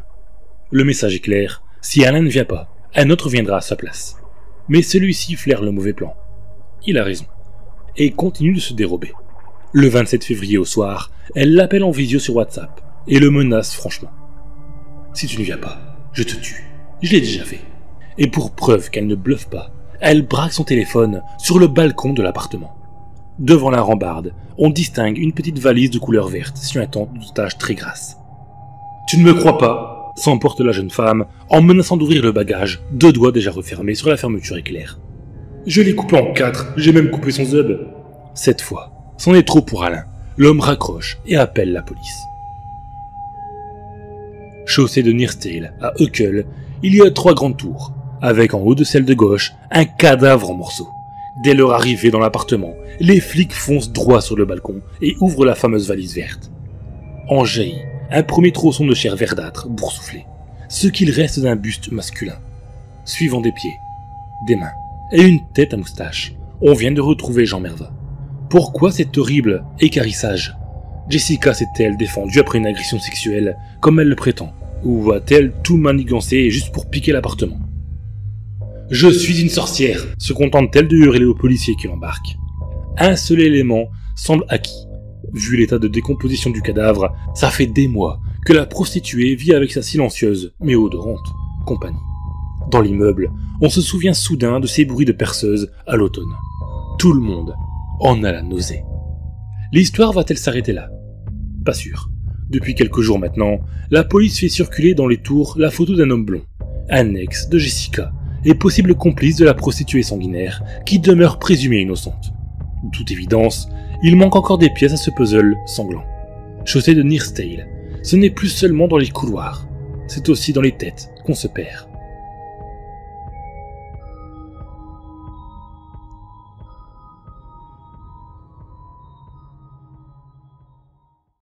Speaker 1: Le message est clair, si Alain ne vient pas, un autre viendra à sa place. Mais celui-ci flaire le mauvais plan. Il a raison. Et continue de se dérober. Le 27 février au soir, elle l'appelle en visio sur WhatsApp et le menace franchement. Si tu ne viens pas, je te tue. Je l'ai déjà fait. Et pour preuve qu'elle ne bluffe pas, elle braque son téléphone sur le balcon de l'appartement. Devant la rambarde, on distingue une petite valise de couleur verte suintant de taches très grasses. « Tu ne me crois pas ?» s'emporte la jeune femme en menaçant d'ouvrir le bagage, 2 doigts déjà refermés sur la fermeture éclair. « Je l'ai coupé en 4, j'ai même coupé son zub. » Cette fois, c'en est trop pour Alain. L'homme raccroche et appelle la police. Chaussée de Neerstal à Uccle, il y a 3 grandes tours, avec en haut de celle de gauche un cadavre en morceaux. Dès leur arrivée dans l'appartement, les flics foncent droit sur le balcon et ouvrent la fameuse valise verte. En jaillit un premier tronçon de chair verdâtre, boursouflé, ce qu'il reste d'un buste masculin. Suivant des pieds, des mains et une tête à moustache, on vient de retrouver Jean Mervat. Pourquoi cet horrible équarrissage? Jessica s'est-elle défendue après une agression sexuelle, comme elle le prétend, ou a-t-elle tout manigancé juste pour piquer l'appartement? « Je suis une sorcière !» se contente-t-elle de hurler aux policiers qui l'embarquent. Un seul élément semble acquis. Vu l'état de décomposition du cadavre, ça fait des mois que la prostituée vit avec sa silencieuse, mais odorante, compagnie. Dans l'immeuble, on se souvient soudain de ces bruits de perceuse à l'automne. Tout le monde en a la nausée. L'histoire va-t-elle s'arrêter là? Pas sûr. Depuis quelques jours maintenant, la police fait circuler dans les tours la photo d'un homme blond, un ex de Jessica, et possible complice de la prostituée sanguinaire, qui demeure présumée innocente. De toute évidence, il manque encore des pièces à ce puzzle sanglant. Chaussée de Neerstal, ce n'est plus seulement dans les couloirs, c'est aussi dans les têtes qu'on se perd.